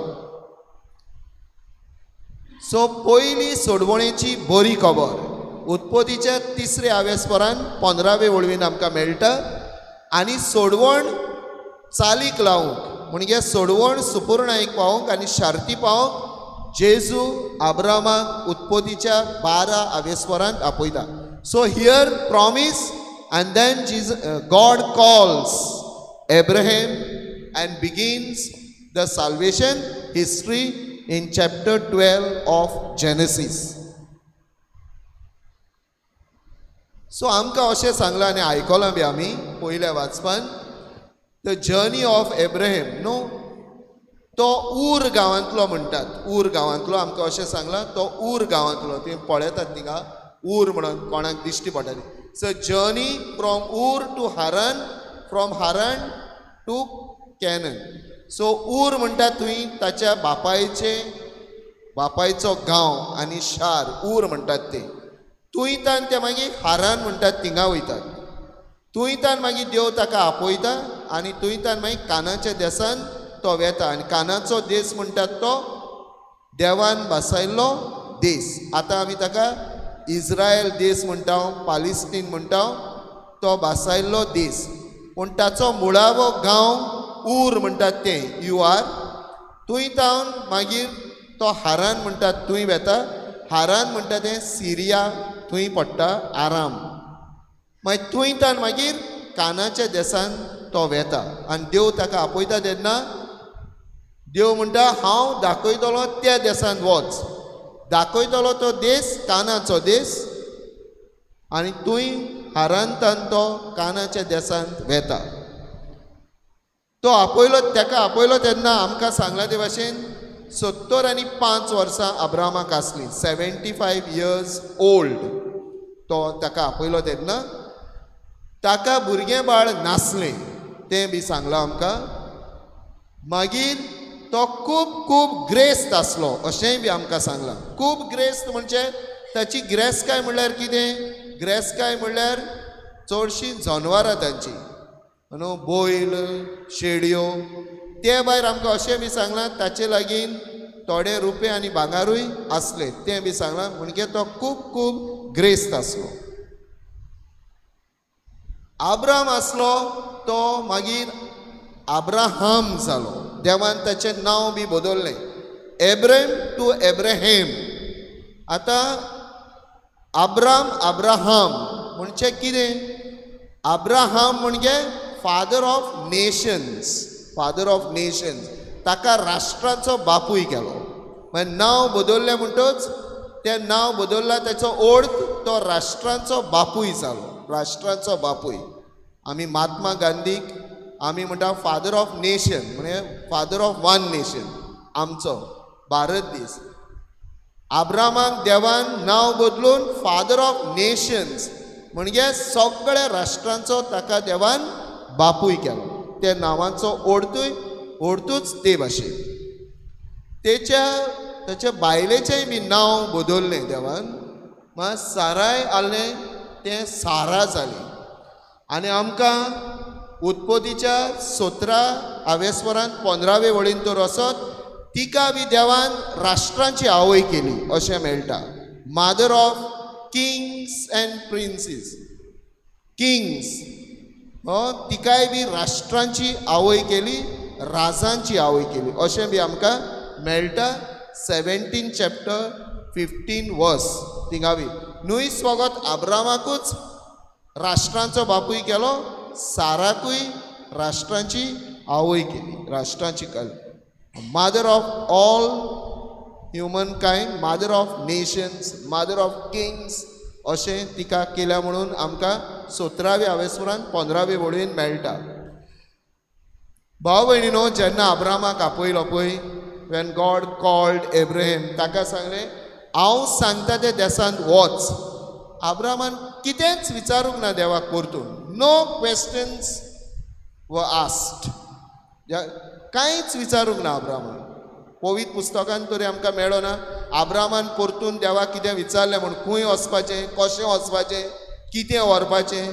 सो पयली सोडवणेची बरी खबर उत्पत्तीच्या 3रे आवेस्परान 15वे वळवीन आमकां मेळटा आनी सोडवण चालीक लावंक म्हणजे सोडवण सुपूर्णायक पावोवंक आनी शार्ती पावोवंक जेजू अब्रामाक उत्पत्तीच्या 12 आवेस्परांत आपयता so here promise and then God calls Abraham and begins the salvation history in chapter 12 of Genesis. So आमकां अशें सांगलां आनी आयकलां बी आमी पयल्या वाचपान द जर्नी ऑफ एब्राहिम नो तो ऊर गांवांतलो म्हणटात ऊर गांवांतलो आमकां अशें सांगलां तो ऊर गांवांतलो तुवें पळयतात थिंगा ऊर म्हणून कोणाक दिश्टी पडटली So journey from Ur to Haran, from Haran to Canaan. So Ur म्हणटा तुवें ताच्या बापायचो गांव आनी शार ऊर म्हणटात ते तुयेंतान ते मागीर हारान म्हणटात थिंगा वयतात तुयेंतान मागीर देव ताका आपयता आनी तुयेंतान मागीर कानाच्या देसान तो वेता आनी कानाचो देस म्हणटात तो देवान बसयल्लो देस आतां आमी ताका इस्रायल देश म्हणटा पालिस्तीन म्हणटा तो बासायल्लो देश पूण ताचो मुळावो गांव ऊर म्हणटात ते यू आर तुयेंतावन मागीर तो हारान म्हणटात तुंय वेता हारान म्हणटा तें सिरिया थंय पडटा आराम मागीर तुयेंतान मागीर कानाच्या देसान तो वेता आनी देव ताका आपयता तेन्ना देव म्हणटा हांव दाखयतलो त्या देसान वच दाखयतलो तो देश कानाचो देश आनी तुंय हारांतान तो कानाच्या देशांत वेता तो आपयलो ताका आपयलो तेन्ना आमकां सांगला ते भाशेन 75 वर्सां अब्रामाक आसली 75 years ओल्ड तो ताका आपयलो तेन्ना ताका भुरगें बाळ नासलें तें बी सांगलां आमकां मागीर तो खूब ग्रेस्त आसलो अशेंय बी आमकां सांगलां खूब ग्रेस्त म्हणजे ताची ग्रेसकाय म्हणल्यार कितें ग्रेसकाय म्हणल्यार चडशीं जनवरां तांची न्हू बैल शेडयो ते भायर आमकां अशें बी सांगलां ताचे लागीं थोडे रुपे आनी भांगारूय आसले तें बी सांगलां म्हणजे तो खूब ग्रेस्त आसलो अब्राम आसलो तो मागीर अब्राहम जालो देवान ताचें नांव बी बदललें एब्राम टू एब्राहिम आतां अब्राहम म्हणजे कितें अब्राहम म्हणजे फादर ऑफ नेशन्स ताका राष्ट्राचो बापूय केलो मागीर नांव बदललें म्हणटच तें नांव बदलला ताचो अर्थ तो राष्ट्रांचो बापूय जालो राष्ट्रांचो बापूय आमी महात्मा गांधीक आमी म्हणटा फादर ऑफ नेशन म्हणजे फादर ऑफ वन नेशन आमचो भारत देश अब्रामाक देवान नांव बदलून फादर ऑफ नेशन्स म्हणजे सगळ्या राष्ट्रांचो ताका देवान बापूय केलो त्या नांवाचो अर्थूच ते भाशेन ताच्या बायलेचेंय बी नांव बदललें देवान मात साराय आसलें तें सारा जालें आनी आमकां उत्पत्तीच्या 17 आवेस्परांत 15वे वळीन तर वचत तिका बी देवान राष्ट्रांची आवय केली अशें मेळटा mother of kings and princes kings तिकाय बी राष्ट्रांची आवय केली राजांची आवय केली अशें बी आमकां मेळटा 17 chapter 15 verse थिंगा बी न्हूय स्वगत अब्रामाकूच राष्ट्रांचो बापूय केलो साराकूय राष्ट्रांची आवय केली राष्ट्रांची कल mother of all human kind mother of nations mother of Kings अशें तिका केल्या म्हणून आमकां 17वे आवेस्परांत 15वे वळवीन मेळटा भाव भयणीनो जेन्ना अब्रामाक आपयलो पळय when God called Abraham ताका सांगलें हांव सांगता ते देशांत वच अब्रामान कितेंच विचारूंक ना देवाक परतून नो क्वेश्चन्स वर आस्क्ड कांयच विचारूंक ना अब्रामान. पवित्र पुस्तकान तरी आमकां मेळो ना अब्रामान परतून देवाक कितें विचारलें म्हूण खंय वचपाचें, कशें वचपाचें, कितें व्हरपाचें,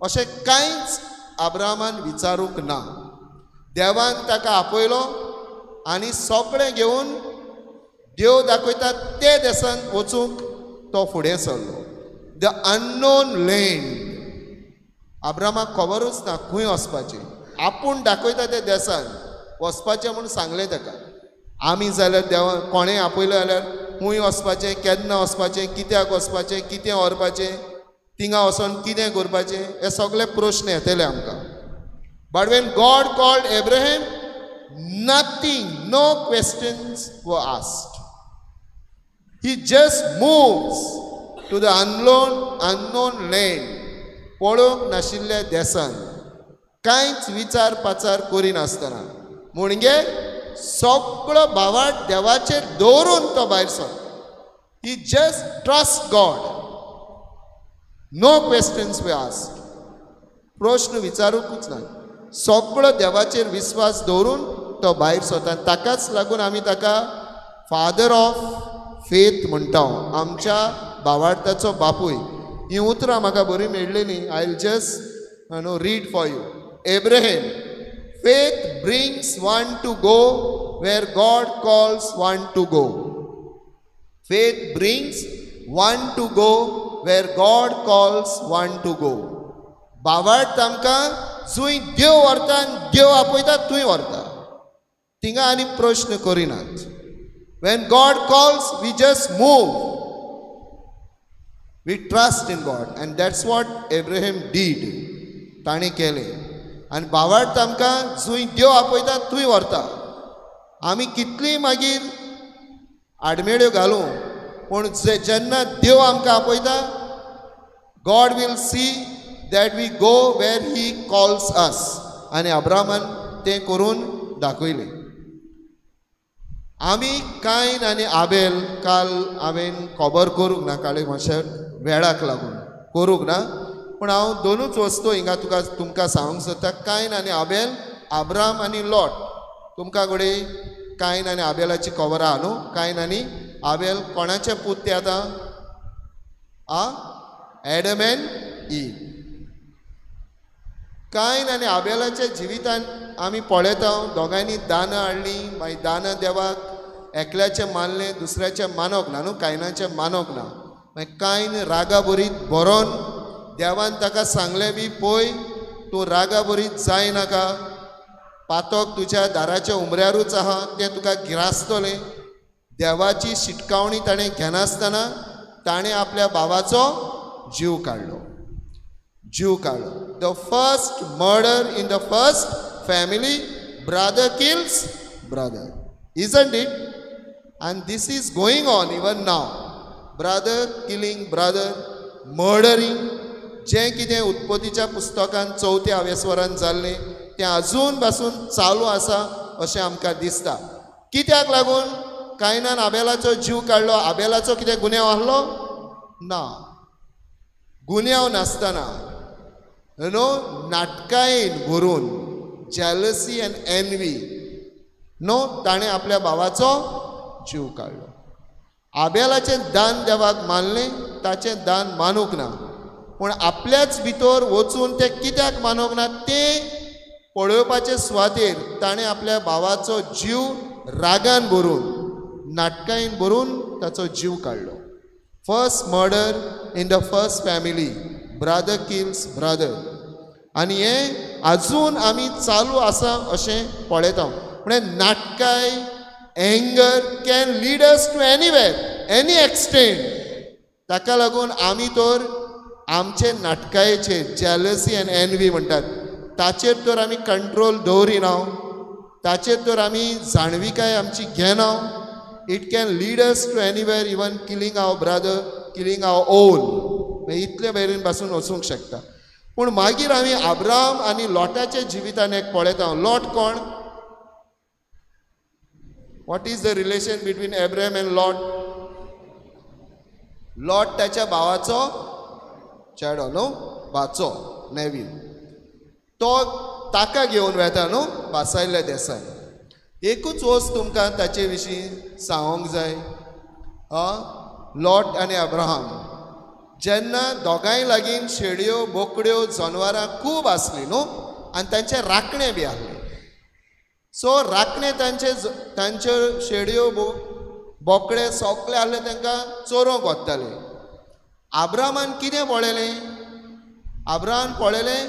अशें कांयच अब्रामान विचारूंक ना. देवान ताका आपयलो आनी सगळें घेवन देव दाखयता ते देशांत वचूंक तो फुडें सरलो. The unknown land. अब्रामाक खबरूच ना खंय वचपाचें. आपूण दाखयता त्या देशांत वचपाचें म्हूण सांगलें ताका. आमी जाल्यार देवा कोणें आपयलें जाल्यार खंय वचपाचें, केन्ना वचपाचें, कित्याक वचपाचें, कितें व्हरपाचें, थिंगा वचोन कितें करपाचें, हे सगळे प्रश्न येतले आमकां. But Wien God called Abraham, nothing, no questions were asked. He just moves to the unknown land. पळोवंक नाशिल्ल्या देशांत कांयच विचार पाचार करिनासतना म्हणजे सगळो भावार्थ देवाचेर दवरून तो भायर सरलो. He just trust God. No questions we asked. प्रश्न विचारूंकूच ना. सगळो देवाचेर विश्वास दवरून तो भायर सरता. ताकाच लागून आमी ताका फादर ऑफ फेथ म्हणटा. आमच्या भावार्थाचो बापूय. ही उतरां म्हाका बरी मेळ्ळेली. I will just read for you. Abraham, faith brings one to go where God calls one to go. Faith brings one to go where God calls one to go. भावार्थ आमकां जूय देव व्हरता आनी देव आपयता थंय व्हरता. थिंगा आनी प्रश्न करिनात. When God calls, we just move. We trust in God and that's what Abraham did. ताणें केलें. आनी भावार्थ आमकां जूय देव आपयता थंय व्हरता. आमी कितलीं मागीर आडमेळ्यो घालूं पूण जेन्ना देव आमकां आपयता, God will see that we go where he calls us. आनी अब्रामान तें करून दाखयलें. आमी कायन आनी आबेल काल हांवें खबर करूंक ना, काळे मातशे वेळाक लागून करूंक ना, पूण हांव दोनूच वस्तू हिंगा तुमकां सांगूंक सोदता. कायन आनी आबेल, अब्राम आनी लॉट. तुमकां कडेन कायन आनी आबेलाची खबर आहा न्हू. कायन आनी आबेल कोणाचे पूत ते आतां? Adam end ewe. कायन आनी आबेलाच्या जिवितान आमी पळयता दोगांयनी दानां हाडलीं. मागीर दानां देवाक एकल्याचें मानलें, दुसऱ्याचें मानोंक ना न्हू, कायनाचें मानोंक ना. मागीर कायन रागा बरीत बरोवन देवान ताका सांगलें बी, पळय तूं रागा बरीत जाय नाका. पातोक तुज्या दाराच्या उमऱ्यारूच आहा, तें तुका गिरास्तलें. देवाची शिटकावणी ताणें घेनासतना ताणें आपल्या भावाचो जीव काडलो. The first murder in the first family. Brother kills brother. isn't it? And this is going on even now. Brother killing brother, murdering. जें कितें उत्पत्तीच्या पुस्तकान 4थ्या आवेस्वरान जाल्लें तें अजून पासून चालू आसा अशें आमकां दिसता. कित्याक लागून कायनान आबेलाचो जीव काडलो? आबेलाचो कितें गुन्यांव आहलो? ना. गुन्यांव नासतना नाटकायेन भरून, जेलसी एंड एनवी ताणें आपल्या भावाचो जीव काडलो. आबेलाचें दान देवाक मानलें, ताचें दान मानूंक ना. पूण आपल्याच भितर वचून तें कित्याक मानूंक ना तें पळोवपाचे सुवातेर ताणें आपल्या भावाचो जीव रागान भरून, नाटकायेन भरून ताचो जीव काडलो. First murder in the first family. Brother kills brother. आनी हें आजून आमी चालू आसा अशें पळयता. म्हणजे नाटकाय, anger can lead us to anywhere, any extent. ताका लागून आमी तर आमचे नाटकायेचेर जेलसी एंड एनवी म्हणटात ताचेर तर आमी कंट्रोल दवरिना. ताचेर तर आमी जाणविकाय आमची घेना. It can lead us to anywhere, even killing our brother, killing our own. इतले मेरेन पासून वचूंक शकता. पूण मागीर आमी अब्राम आनी लॉटाचे जिवितान एक पळयता. लॉट कोण? What is the relation between Abraham end lot? Lot ताच्या भावाचो चेडो न्हू, भाचो नेवील. तो ताका घेवन वेता न्हू बासायल्ल्या देसाय. एकूच वस्त तुमकां ताचे विशीं सांगूंक जाय. लॉट आनी अब्राहम जेन्ना दोगांय लागीं शेळयो बोकड्यो जनवरां खूब आसलीं न्हू आनी तांचे राखणे बी आसले. सो राखणे तांचे शेळयो बोकडे सगळे आसले तांकां चोरूंक वताले. अब्राहमान कितें पळयलें? अब्राहमान पळयलें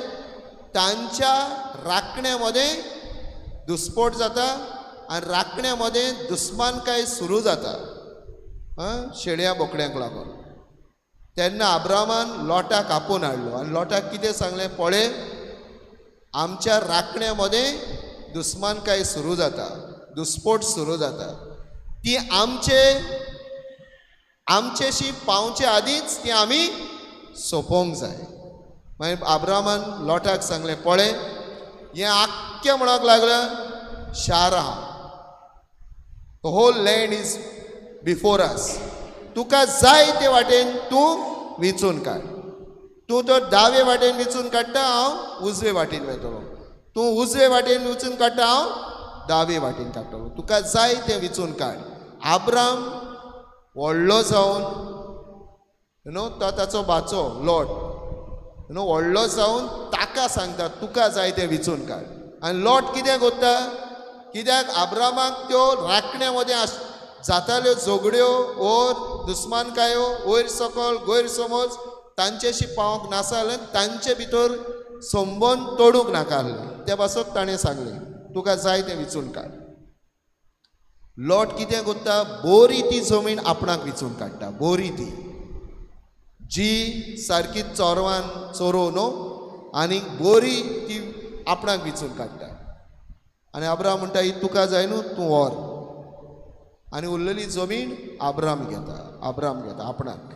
तांच्या राखण्या मदें दुस्फोट जाता आनी राखण्या मदें दुस्मानकाय सुरू जाता शेळया बोकड्यांक लागून. तेन्ना अब्राहमान लॉटाक आपोवन हाडलो आनी लॉटाक कितें सांगलें? पळय, आमच्या राखण्या मदें दुस्मानकाय सुरू जाता, दुस्फोट सुरू जाता. ती आमचेशी पावचे आदींच ती आमी सोंपोवंक जाय. मागीर अब्राहमान लॉटाक सांगलें, पळय, हें आख्खें म्हणूंक लागलें शार आहा. The whole land is before us. तुका जाय ते वाटेन तूं विचून काड. तूं तो दावे वाटेन विचून काडटा, हांव उजवे वाटेन वेतलो. तूं उजवे वाटेन विचून काडटा, हांव दावे वाटेन काडटलो. तुका जाय तें विचून काड. अब्राम व्हडलो जावन तो ताचो बाचो लॉट व्हडलो जावन ताका सांगता तुका जाय तें विचून काड. आनी लॉट कितें कोत्ता? कित्याक अब्रामाक त्यो राखण्या मदें जाताल्यो झगड्यो ओर दुस्मानकायो वयर सकयल गैरसमज तांचेशी पावंक नासले, तांचे भितर संबंद तोडूंक नाका आसले. त्या पासून ताणें सांगलें तुका जाय तें विचून काड. लॉट कितें कोत्ता? बोरी ती जमीन आपणाक विचून काडटा. बोरी ती जी सारकी चोरवान चोरो न्हू आनी बोरी ती आपणाक विचून काडटा. आनी अब्राम म्हणटा ही तुका जाय न्हू, तूं व्हर. आनी उरलेली जमीन अब्राम घेता आपणाक.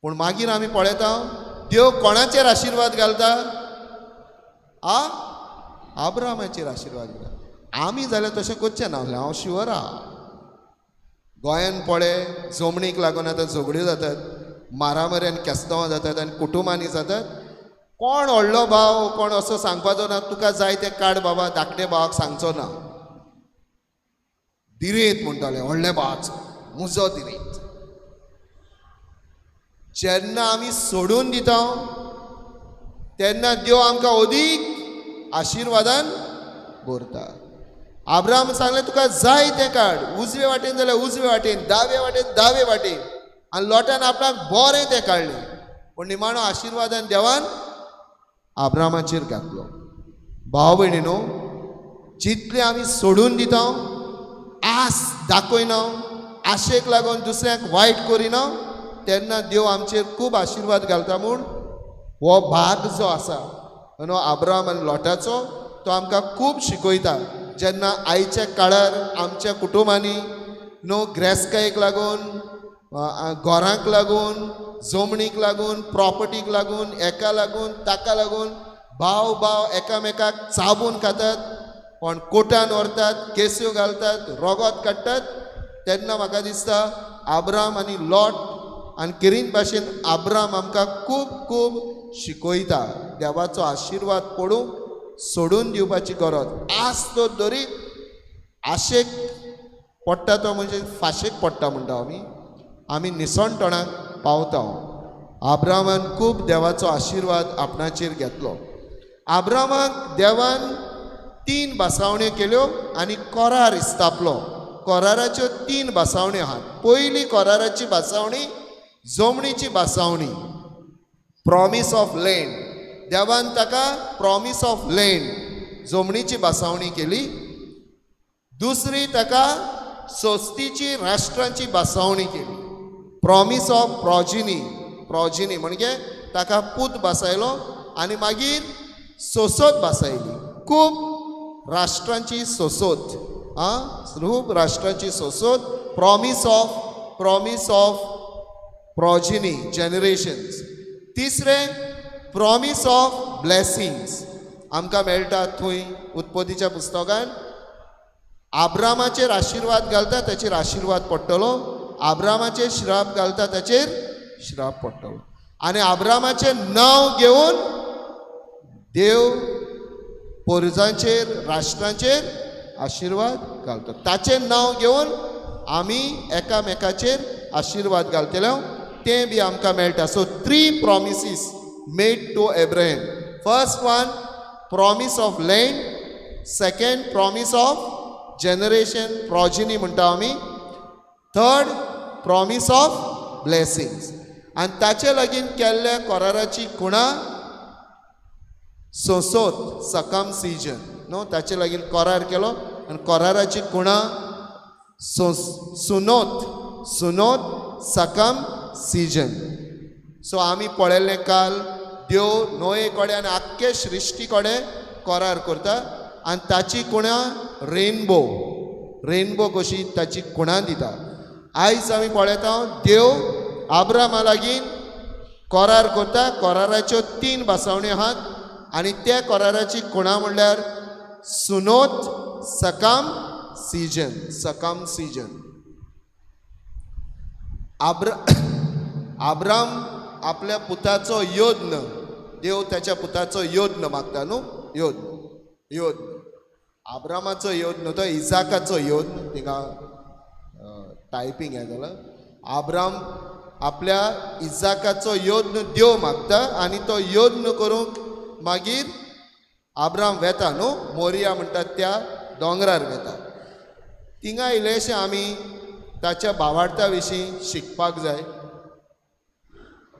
पूण मागीर आमी पळयता देव कोणाचेर आशिर्वाद घालता? अब्रामाचेर आशिर्वाद घालता. आमी जाल्यार तशें करचें ना. हांव शुअर आहा. गोंयान पळय जमणीक लागून आतां झगड्यो जातात, मारामाऱ्यान केस्तांवां जातात आनी कुटुंबांनी जातात. कोण व्हडलो भाव कोण असो सांगपाचो ना तुका जाय तें काड बाबा, धाकटे भावाक सांगचो ना. दिरेत म्हणटाले व्हडले भावाचो, मुजो दिरेत. जेन्ना आमी सोडून दिता तेन्ना देव आमकां अदीक आशिर्वादान भरता. अब्राम सांगलें तुका जाय तें काड. उजवे वाटेन जाल्यार उजवे वाटेन, दावे वाटेन दावे वाटेन. आनी लोटान आपणाक बरें तें काडलें. पूण निमाणो आशिर्वादान देवान अब्रामाचेर घातलो. भाव भयणीनो, जितले आमी सोडून दिता, आस दाखयना, आशेक लागून दुसऱ्याक वायट करिना, तेन्ना देव आमचेर खूब आशिर्वाद घालता. म्हूण हो भाग जो आसा अब्राम आनी लॉटाचो तो आमकां खूब शिकयता. जेन्ना आयच्या काळार आमच्या कुटुंबांनी ग्रेस्कायेक लागून, घरांक लागून, जमणीक लागून, प्रॉपर्टीक लागून, एका लागून ताका लागून भाव एकामेकाक चाबून खातात, पण कोर्टान व्हरतात, केस्यो घालतात, रोगोत काडटात. तेन्ना म्हाका दिसता अब्राम आनी लॉट आनी किरीत भाशेन अब्राम आमकां खूब खूब शिकयता. देवाचो आशिर्वाद पडूंक सोडून दिवपाची गरज. आस तो दरी आशेक पडटा तो म्हणजे फाशेक पडटा म्हणटा आमी निसणटणाक पावता. अब्रामान खूब देवाचो आशिर्वाद आपणाचेर घेतलो. अब्रामाक देवान 3 भासावण्यो केल्यो आनी कोरार इस्तापलो. कोराराच्यो 3 भासावण्यो आहात. पयली कोराराची भासावणी जमणीची भासावणी, प्रॉमीस ऑफ लँड. देवान ताका प्रॉमीस ऑफ लँड जमणीची भासावणी केली. दुसरी ताका सोस्तीची राष्ट्रांची भासावणी केली, प्रॉमीस ऑफ प्रॉजिनी म्हणजे ताका पूत भासायलो आनी मागीर सोसोत भासायली. खूब राष्ट्रांची सोसोत, खूब राष्ट्रांची सोसोत. Promise of progeny, generations. तिसरे प्रॉमीस ऑफ ब्लेसिंग्स आमकां मेळटा थंय उत्पत्तीच्या पुस्तकान. अब्रामाचेर आशिर्वाद घालता ताचेर आशिर्वाद पडटलो, अब्रामाचेर श्राप घालता ताचेर श्राप पडटलो. आनी अब्रामाचें नांव घेवन देव पोरजांचेर राष्ट्रांचेर आशिर्वाद घालता. ताचें नांव घेवन आमी एकामेकाचेर आशिर्वाद घालतले तें बी आमकां मेळटा. So 3 promises made to Abraham. First one, promise of land. Second, promise of generation, progeny म्हणटा आमी. Third, promise of blessings. आनी ताचे लागीं केल्ल्या कराराची खुणां सोसोत circumcision न्हू. ताचे लागीं करार केलो आनी कराराची खुणां सुनोत circumcision. सो आमी पळयल्लें काल देव नोये कोडे आनी आख्खे सृश्टी कोडे करार करता आनी ताची खुणां रेनबो कशी ताची खुणां दिता. आयज आमी पळयता देव आब्रामा लागीं करार करता. कराराच्यो 3 भासावण्यो आहात आनी त्या कराराची खुणां म्हणल्यार सुनोत circumcision. आब्राम आपल्या पुताचो योद्न, देव त्याच्या पुताचो योद्न मागता न्हू. योद्न आब्रामाचो योद्न तो इजाकाचो योद्न. थिंगा टायपिंग हें जालां. आब्राम आपल्या इजाकाचो योद्न देव मागता आनी तो योद्न करूंक मागीर आब्राम वेता न्हू. मोरिया म्हणटात त्या दोंगरार वेता. थिंगा इल्लेशें आमी ताच्या भावार्था विशीं शिकपाक जाय.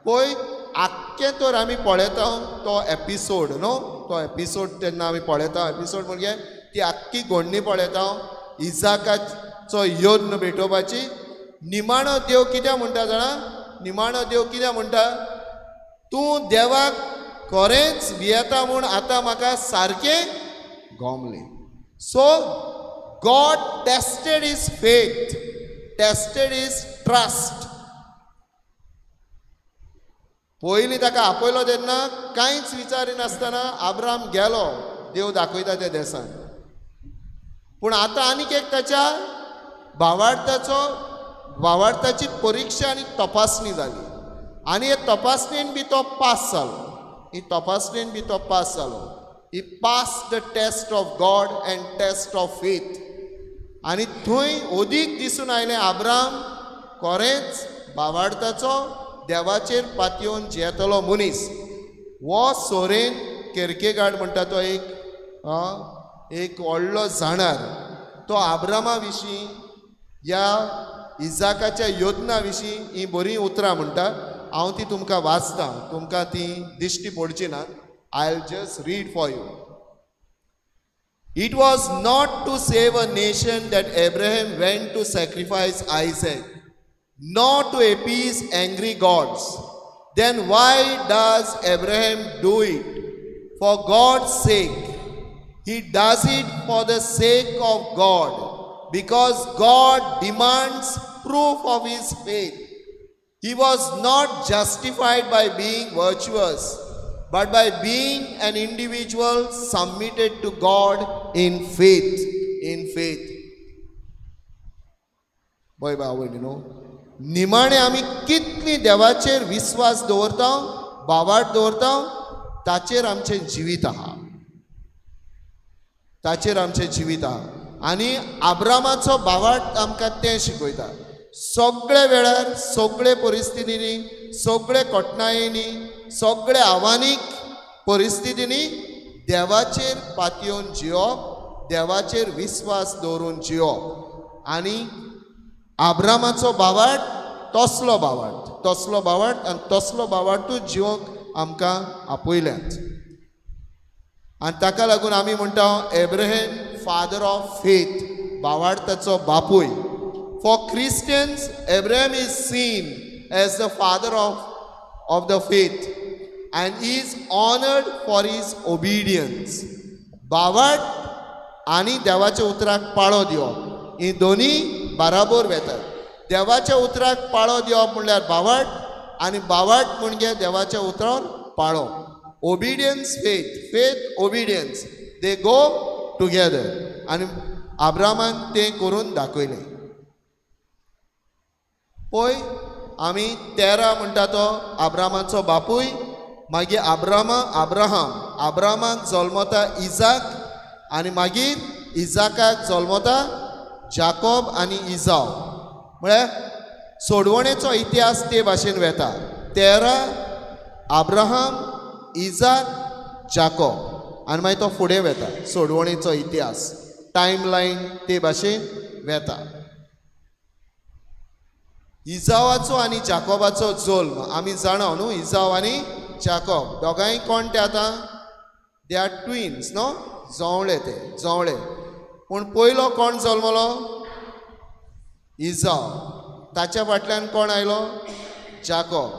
पळय आख्खें तर आमी पळयता तो एपिसोड न्हू. तो एपिसोड तेन्ना आमी पळयता. एपिसोड म्हणजे ती आख्खी घोडणी पळयता. इजाकाचो योद्न भेटोवपाची. निमाणो देव कित्याक म्हणटा जाणा. निमाणो देव कित्याक म्हणटा, तूं देवाक खरेंच भियेता म्हूण आतां म्हाका सारकें गोमलें. So God tested his faith, tested his trust. पयलीं ताका आपयलो तेन्ना कांयच विचारिनासतना आब्राम गेलो देव दाखयता त्या देसान. पूण आतां आनीक एक ताच्या भावार्थाची परिक्षा आनी तपासणी जाली आनी हे तपासणेन बी तो पास जालो. He pass the test of God and test of faith. आनी थंय ओदीक दिसून आयलें आब्राम खरेंच भावार्थाचो देवाचेर पातयेवन जियेतलो मनीस. वो सोरेन केर्केगार्ड म्हणटा तो एक व्हडलो जाणार. तो आब्रामा विशीं ह्या इजाकाच्या योजना विशीं ही बरी उतरां म्हणटा. हांव ती तुमकां वाचतां, तुमकां ती दिश्टी पडची ना. I will just read for you. It was not to save a nation that Abraham went to sacrifice Isaac, nor to appease angry gods. Then why does Abraham do it? For God's sake. He does it for the sake of God, because God demands proof of his faith. He was not justified by being virtuous, but by being an individual submitted to God in faith. Boy भावयनो, निमाणे आमी कितली देवाचेर विश्वास दवरता, भावार्थ दवरता, ताचेर आमचें जिवीत आहा. आनी आब्रामाचो भावार्थ आमकां तें शिकयता. सगळे वेळार, सगळे परिस्थितींनी, सगळे कठणायेनी, सगळे आव्हानीक परिस्थितींनी देवाचेर पातयेवन जियोप, देवाचेर विश्वास दवरून जियोप. आनी आब्रामाचो भावार्थ तसलो भावार्थ आनी तसलो भावार्थूच जिवंक आमकां आपयल्यात. आनी ताका लागून आमी म्हणटा एब्राहम फादर ऑफ फेथ, भावार्थाचो बापूय. For Christians, Abraham is seen as the father of the faith and is honored for his obedience. भावार्थ आनी देवाच्या उतराक पाळो दिवप ही दोनी बराबर वेतात. देवाच्या उतराक पाळो दिवप म्हणल्यार भावार्थ आनी भावार्थ म्हणजे देवाच्या उतरार पाळप. Obedience, faith, obedience, they go together. आनी आब्रामान तें करून दाखयलें. पळय आमी तेरा म्हणटा तो आब्रामाचो बापूय. मागीर आब्रामाक जल्मता इजाक आनी मागीर इजाकाक जल्मता जाकोब आनी इजाव म्हळ्यार सोडवणेचो इतिहास ते भाशेन वेता 13 अब्राहम इजाक जाकोब आनी मागीर तो फुडें वेता सोडवणेचो इतिहास टायम लायन ते भाशेन वेता इजावाचो आनी जाकोबाचो जल्म आमी जाणो न्हू इजाव आनी जाकोब दोगांय कोण ते आतां दे आर ट्विन्स नो जवळे ते जवळे पूण पयलो कोण जल्मलो इजाव ताच्या फाटल्यान कोण आयलो जाकोब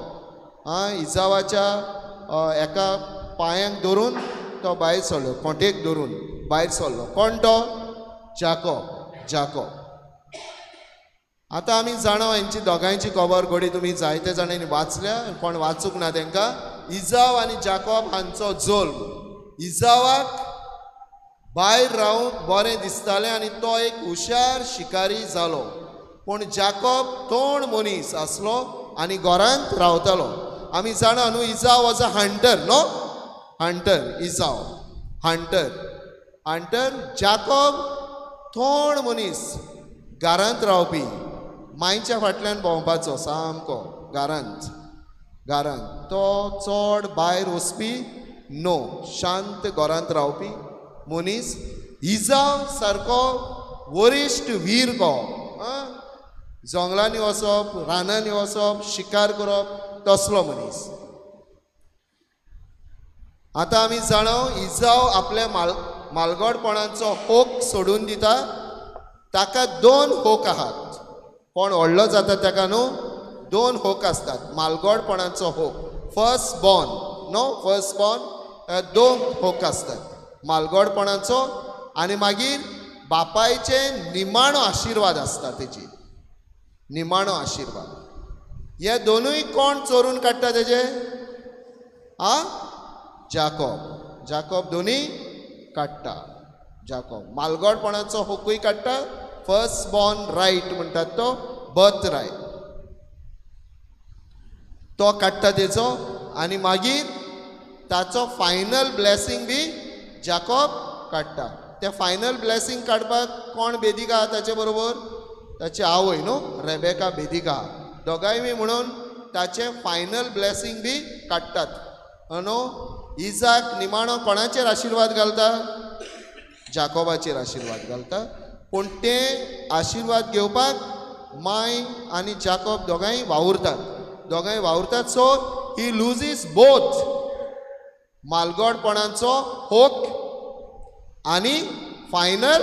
इजावाच्या एका पांयांक धरून तो भायर सरलो खोंटेक धरून भायर सरलो कोण तो जाकोब आतां आमी जाणो हेंची दोगांयची खबर घोडी तुमी जायते जाणांनी वाचल्या कोण वाचूंक ना तांकां इजाव आनी जाकोब हांचो जल्म इजावाक भायर रावूंक बरें दिसतालें आनी तो एक हुशार शिकारी जालो पूण जाकोब तोंड मनीस आसलो आनी घरांत रावतालो आमी जाणा न्हू Esau was a hunter no hunter Esau hunter Jacob तोंड मनीस घरांत रावपी मायच्या फाटल्यान भोंवपाचो सामको घरांत तो चड भायर वचपी नो शांत घरांत रावपी मनीस इजाव सारको वरिश्ट वीर को जंगलांनी वचप रानांनी वचप शिकार करप तसलो मनीस आतां आमी जाणो इजाव आपल्या मालगडपणाचो होक सोडून दिता ताका 2 होक आहात कोण व्हडलो जाता ताका न्हू 2 होक आसतात मालगडपणाचो होक फर्स्ट बॉर्न 2 होक आसतात मालगडपणाचो आनी मागीर बापायचे निमाणो आशिर्वाद आसता तेची निमाणो आशिर्वाद हे दोनूय कोण चोरून काडटा तेजे जाकोब दोनी काडटा जाकोब मालगडपणाचो होकूय काडटा फर्स्ट बॉर्न रायट म्हणटात तो बर्थ रायट तो काडटा तेचो आनी मागीर ताचो फायनल ब्लेसींग बी जाकोब काडटा ते फायनल ब्लेसींग काडपाक कोण बेदिका आहा ताचे बरोबर ताची आवय न्हू रेबेका बेदिका दोगांय बी म्हणून ताचे फायनल ब्लेसींग बी काडटात न्हू इजाक निमाणो कोणाचेर आशिर्वाद घालता जाकोबाचेर आशिर्वाद घालता पूण ते आशिर्वाद घेवपाक माय आनी जाकोब दोगांय वावुरतात सो ही लुजीस बोथ मालगडपणाचो होक आनी फायनल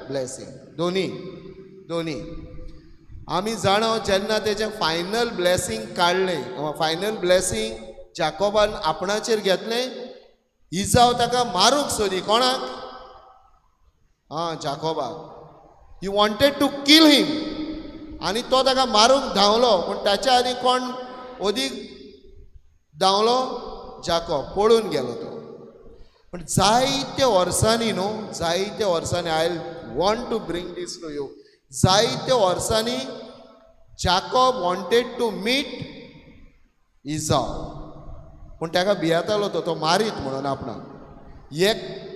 ब्लेसींग दोनी आमी जाणो जेन्ना तेजें फायनल ब्लेसींग काडलें फायनल ब्लेसींग जाकोबान आपणाचेर घेतलें इजाव ताका मारूंक सोदी कोणाक जाकोबाक he wanted to kill him आनी तो ताका मारूंक धांवलो पूण ताच्या आदी कोण ओदीक धांवलो जाकोब पळून गेलो तो पण जायत्या वर्सांनी I want to bring this to you जायत्या वर्सांनी Jacob wanted to meet Esau पूण ताका भियेतालो तो मारीत म्हणून आपणाक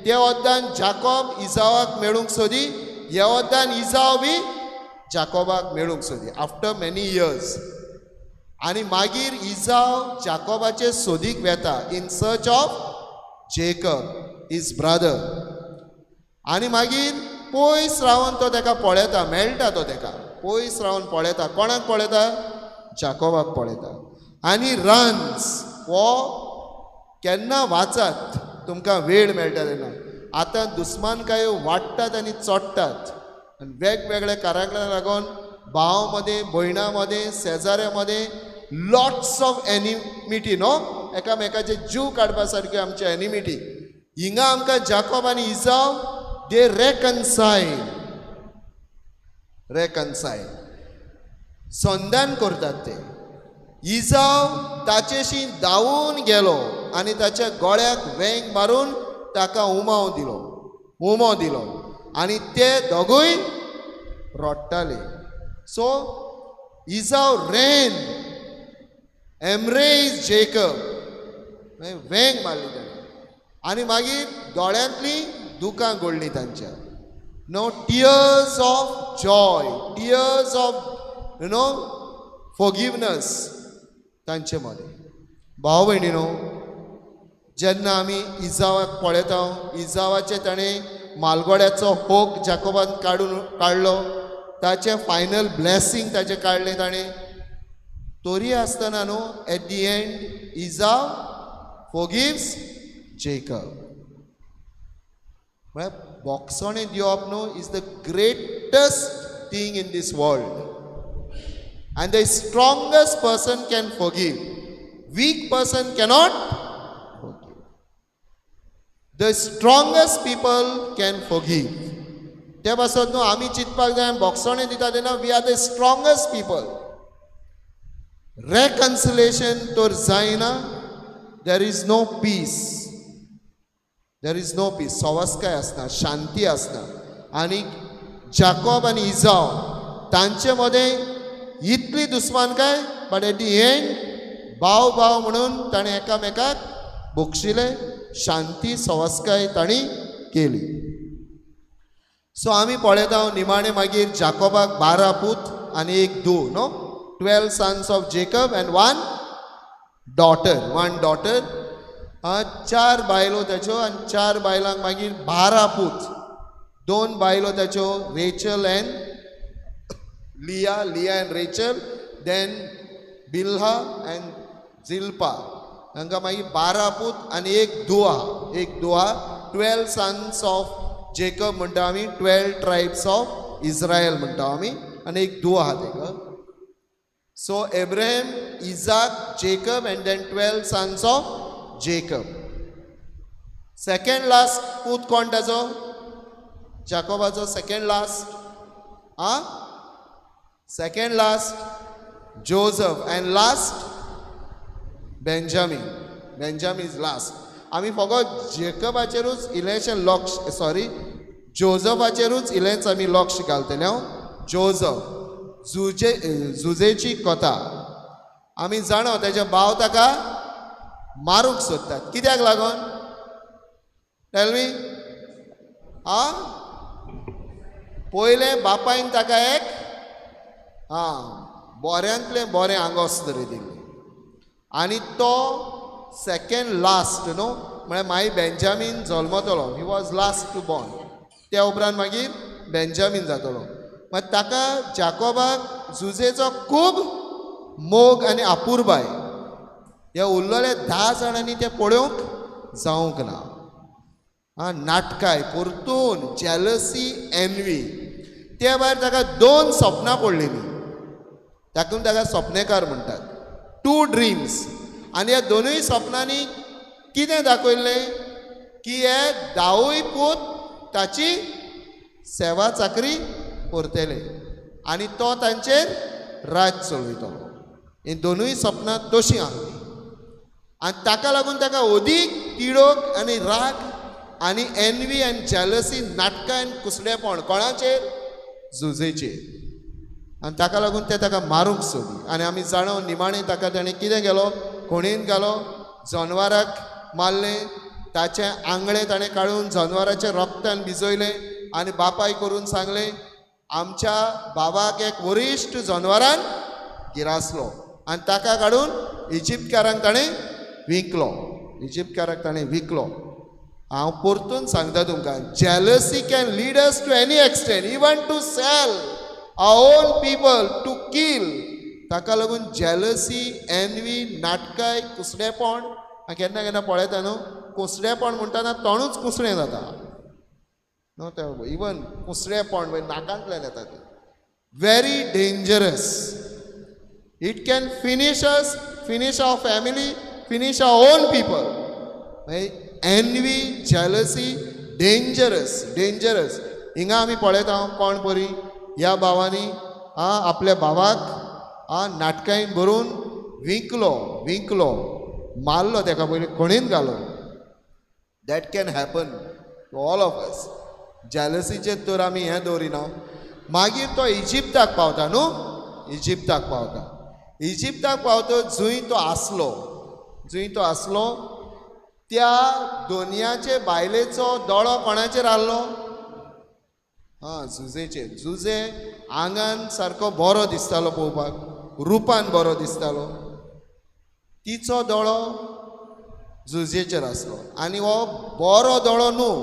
ते वद्दान जाकोब इजावाक मेळूंक सोदी ह्या वद्दान इजाव बी जाकोबाक मेळूंक सोदी आफ्टर मेनी इयर्स आनी मागीर इजाव जाकोबाचे सोदीक वेता in search of Jacob his brother आनी मागीर पयस रावन तो ताका पळयता मेळटा तो ताका पयस रावन पळयता कोणाक पळयता जाकोबाक पळयता आनी रन्स हो केन्ना वाचात तुमकां वेळ मेळटा तेन्ना आतां दुस्मानकायो वाडटात आनी चोडटात आनी वेगवेगळ्या कारांकणांक लागून भाव मदें भयणां मदें शेजाऱ्या मदें लॉट्स ऑफ एनिमिटी नो एकामेकाचे जीव काडपा सारकी आमची एनिमिटी हिंगा आमकां जाकोब आनी इजाव दे रेकन्सायल संधान करतात ते इजाव ताचेशी धांवून गेलो आनी ताच्या गोळ्याक वेंग मारून ताका उमो दिलो आनी ते दोगूय रडटाले so Esau ran embrace Jacob वेंग मारली ताणें आनी मागीर दोळ्यांतली दुखां घोडलीं तांच्या no tears of joy tears of forgiveness तांचे मदें भाव भयणीनो जेन्ना आमी इजावाक पळयता इजावाचे ताणें मालगोड्याचो होक जाकोबान काडलो ताचें फायनल ब्लेसींग ताचें काडलें ताणें तोरी आसतना न्हू at the end Esau forgives Jacob म्हळ्यार बोगसोणें दिवप न्हू is the greatest thing in this world and the strongest person can forgive weak person cannot The strongest people can forgive. त्या पासून न्हू आमी चिंतपाक जाय बोगसोणें दिता तेन्ना we are the strongest people reconciliation तर जायना देर इज नो पीस सवास्काय आसना शांती आसना आनी जाकोब आनी इजाव तांचे मदें इतली दुस्मानकाय बट एट दी एंड भाव भाव म्हणून ताणें एकामेकाक बक्षिले शांती सवास्काय ताणी केली सो आमी पळयता निमाणे मागीर जाकोबाक 12 पूत आनी एक धूव नो 12 sons of Jacob and one daughter 4 बायलो ताच्यो आनी 4 बायलांक मागीर 12 पूत 2 बायलो ताच्यो Rachel and Leah and Rachel then Bilhah and Zilpah हांकां मागीर 12 पूत आनी एक दुआ 12 sons ऑफ जेकब म्हणटा आमी 12 ट्रायब्स ऑफ इस्रायल म्हणटा आमी आनी एक दुआ आहा तेका so Abraham Isaac Jacob and then 12 sons of Jacob second last पूत कोण ताचो जाकोबाचो second last Joseph and last Benjamin is last आमी फकत जेकबाचेरूच इलेंशें लक्ष जोसेफाचेरूच इल्लेंच आमी लक्ष घालतले जोसेफ झुजेची कथा आमी जाणो तेजे भाव ताका मारूंक सोदतात कित्याक लागून टेल मी पयलें बापायन ताका एक बऱ्यांतलें बरें आंगोस्त दिल्लें आनी तो सेकंड लास्ट न्हू म्हळ्यार मागीर बेंजामीन जल्मतलो he was last to born त्या उपरांत मागीर बेंजामीन जातलो मागीर ताका जाकोबाक झुजेचो खूब मोग आनी आपुरबाय हे उरलेले 10 जाणांनी ते पळोवंक जावंक ना नाटकाय परतून जेलसी एनवी त्या भायर ताका 2 सपनां पडलेलीं तातूंत ताका सपनेकार म्हणटात 2 ड्रीम्स आनी ह्या 2 सपनांनी कितें दाखयल्लें की हे 10 पूत ताची सेवा चाकरी करतले आनी तो तांचेर राज चलयतलो ही 2 सपनां तशीं आसलीं आनी ताका लागून ताका अदीक तिडोक आनी राग आनी एनवी आनी जेलसी नाटकां आनी कुसडेपण कोणाचेर झुजेचेर आनी ताका लागून ते ताका मारूंक सोदी आनी आमी जाणो निमाणें ताका ताणें कितें केलो कोणीन घालो जनवाराक मारलें ताचे आंगळे ताणें काडून जनवाराच्या रक्तान भिजयलें आनी बापाय करून सांगलें आमच्या बाबाक एक वरिश्ठ जनवारान गिरासलो आनी ताका काडून इजिप्तकारांक ताणें विकलो हांव परतून सांगता तुमकां jealousy can lead us to any extent even to sell our own people to kill ताका लागून जेलसी एनवी नाटकाय कुसडेपण केन्ना केन्ना पळयता न्हू कुसडेपण म्हणटाना तोंडूच कुसडें जाता न्हू ते इवन कुसडेपण नाकांतल्यान येता ते very dangerous it can finish our family finish our own people envy jealousy dangerous हिंगा आमी पळयता कोण परी ह्या भावांनी आपल्या भावाक नाटकांत भरून विकलो मारलो ताका पयलीं खणीन घालो that can happen to all of us जेलसीचेर तर आमी हें दवरिना मागीर तो इजिप्ताक पावता न्हू इजिप्ताक पावता जंय तो आसलो त्या दोनयाचे बायलेचो दोळो कोणाचेर आहलो? हां, झुजेचेर. झुजे आंगान सारको बरो दिसतालो पळोवपाक, रुपान बरो दिसतालो. तिचो दोळो झुजेचेर आसलो आनी हो बरो दोळो न्हू,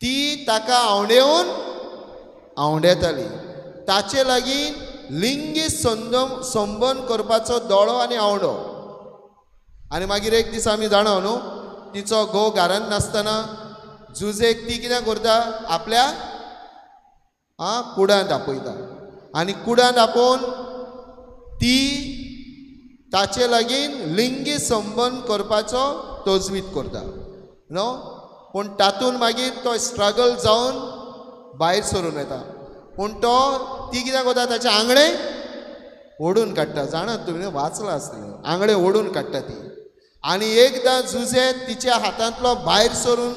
ती ताका आवडेवन आवडेताली. ताचे लागीं लिंगी संबंद करपाचो दोळो आनी आवडो. आनी मागीर एक दीस आमी जाणो न्हू, तिचो घोव घरांत नासतना झुजेक ती कितें करता, आपल्या कुडांत आपयता आनी कुडांत आपोवन ती ताचे लागीं लिंगी संबंद करपाचो तजवीज करता न्हू. पूण तातूंत मागीर तो स्ट्रगल जावन भायर सरून येता. पूण तो ती कितें करता, ताचे आंगडे ओडून काडटा. जाणात तुमी, वाचला आसतलें, आंगडे ओडून काडटा ती. आनी एकदां झुजे तिच्या हातांतलो भायर सरून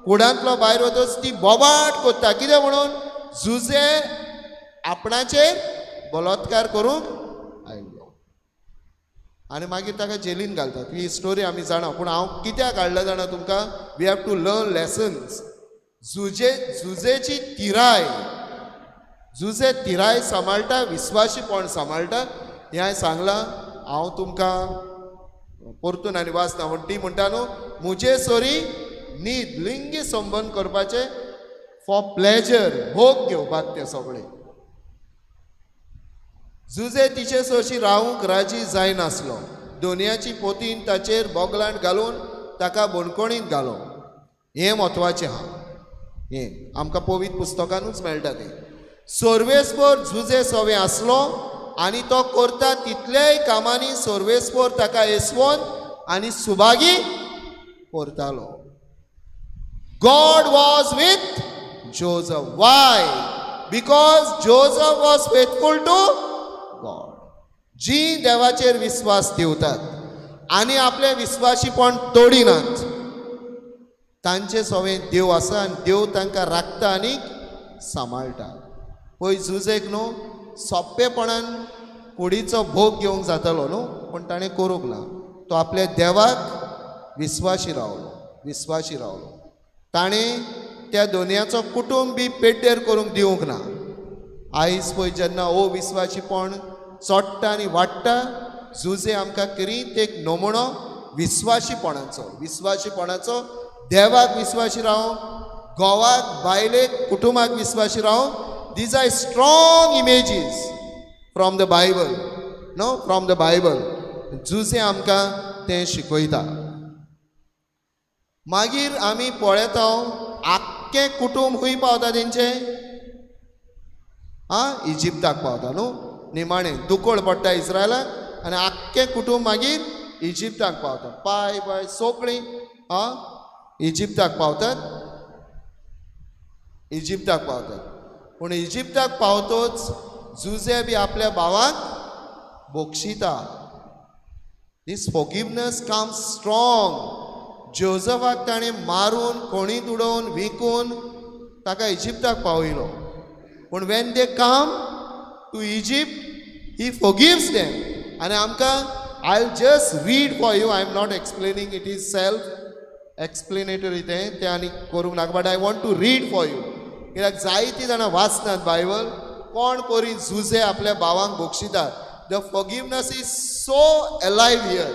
कुडांतलो भायर वतच ती बोबाट कोत्ता. कितें म्हणून? झुजे आपणाचेर बलात्कार करूंक आयिल्लो. आनी मागीर ताका जेलीन घालतात. ही स्टोरी आमी जाणा. पूण हांव कित्याक हाडला जाणा तुमकां? We have to learn lessons. झुजेची तिराय, झुजे तिराय सांबाळटा, विस्वाशीपण सांबाळटा. हें हांवें सांगलां. हांव तुमकां परतून आनी वाचना. पूण ती म्हणटा न्हू, मुजे सोरी न्हीद लिंगी संबंद करपाचे फॉर प्लेजर, भोग घेवपाक ते सगळे. झुजे तिचे सोशी रावूंक राजी जायनासलो. दोनयाची पोतीन ताचेर बोगलांट घालून ताका बोणकोणींत घालो. हें म्हत्वाचें आहा. हें आमकां पवित्र पुस्तकानूच मेळटा तें. सोर्वेस्पोर झुजे सवे आसलो आनी तो करता तितल्याय कामांनी सोर्वेस्पोर ताका येसवोन आनी सुभागी करतालो. God was with Joseph. Why? Because Joseph was faithful to God. जी देवाचेर विश्वास ठेवतात आनी आपले विश्वासीपण तोडिनात, तांचे सवें देव आसा आनी देव तांकां राखता आनी सांबाळटा. पळय, झुजेक न्हू सोंपेपणान कुडीचो भोग घेवंक जातालो न्हू, पूण ताणें करूंक ना. तो आपल्या देवाक विश्वासी रावलो. ताणें त्या दोनयाचो कुटुंब बी पेड्डेर करूंक दिवंक ना. आयज पळय, जेन्ना हो विश्वासीपण चोडटा आनी वाडटा, झुजे आमकां करीत एक नमुनो विश्वासीपणाचो. देवाक विश्वासी रावंक, घोवाक, बायलेक, कुटुंबाक विश्वासी रावंक. These are strong images from the Bible. No, from the Bible. Jose आमकां तें शिकयता. मागीर आमी पळयता आख्खें कुटुंब खंय पावता तेंचे? इजिप्ताक पावता न्हू. निमाणें दुकोळ पडटा इस्रायलाक आनी आख्खें कुटुंब मागीर इजिप्ताक पावता. पाय सगळीं इजिप्ताक पावतात. पूण इजिप्ताक पावतोच झुजे बी आपल्या भावाक बोक्षिता. This forgiveness comes strong. जोसेफाक ताणें मारून, कोणीत उडोवन, विकून ताका इजिप्ताक पावयलो. पूण when they come to Egypt, he forgives them. आनी आमकां, I will just read for you. I am not explaining, it is self explanatory. तें आनी करूंक नाका, but I want to read for you. कित्याक जायतीं जाणां वाचनात बायबल. कोण परी झुजे आपल्या भावांक बोक्षितात. The forgiveness is so alive here.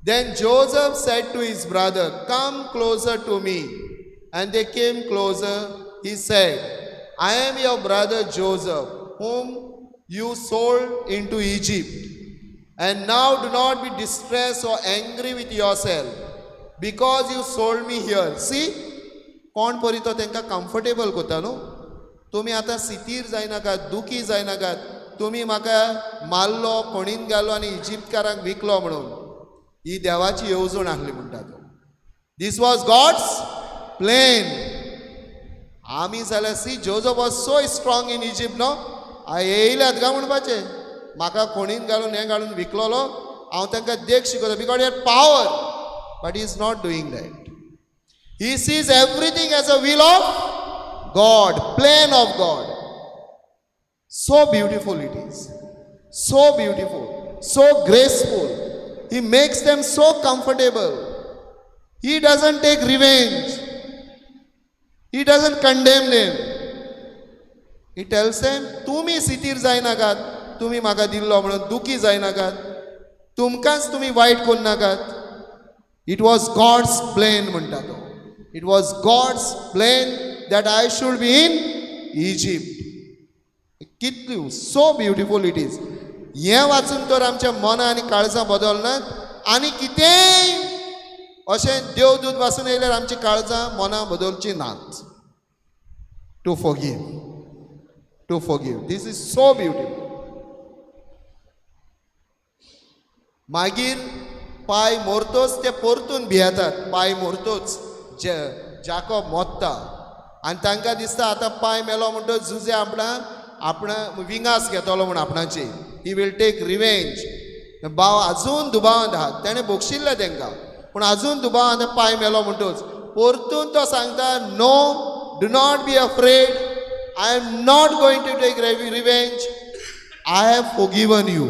Then Joseph said to his brother, "Come closer to me." And they came closer. He said, "I am your brother Joseph, whom you sold into Egypt. And now do not be distressed or angry with yourself, because you sold me here." See? कोण परी तो तांकां comfortable करता न्हू. तुमी आतां सितीर जायनाकात, दुखी जायनाकात. तुमी म्हाका मारलो, कोणीन घालो आनी इजिप्तकारांक विकलो म्हणून. ही देवाची येवजण आहली म्हणटा तो. This was God's plan. आमी जाल्यार see, Joseph was so strong in Egypt न्हू. येयल्यात काय म्हणपाचें, म्हाका कोणीन घालून हें घालून विकलोलो, हांव तांकां देख शिकयता. बिकॉज हे power. But he is not doing that. He sees everything as a will of God, plan of God. So beautiful it is. So beautiful, so graceful. He makes them so comfortable. He doesn't take revenge. He doesn't condemn them. He tells them, तुम्ही सितीर जायनाकात, तुम्ही म्हाका दिल्लो म्हणून दुखी जायनाकात, तुमकांच तुम्ही वाईट कोन्न नाकात. It was God's plan म्हणटा तो. It was God's plan that I should be in Egypt. कितली so beautiful it is. हे वाचून तर आमच्या मना आनी काळजां बदलनात आनी कितेंय अशें देवदूत वाचून येयल्यार आमची काळजां मनां बदलची नात. To forgive. To forgive. This is so beautiful. मागीर पाय मोरतोच ते परतून भियेतात. पाय मोरतोच जाकोब मोत्ता आनी तांकां दिसता आतां पाय मेलो म्हणटच झुजे आपणा विंगास घेतलो म्हण आपणाची. He will take revenge. भाव आजून दुबावांत आहात. ताणें बोगशिल्लें तांकां पूण आजून दुबावांत पाय मेलो म्हणटच परतून तो सांगता, no, do not be afraid. I am not going to take revenge. I have forgiven you.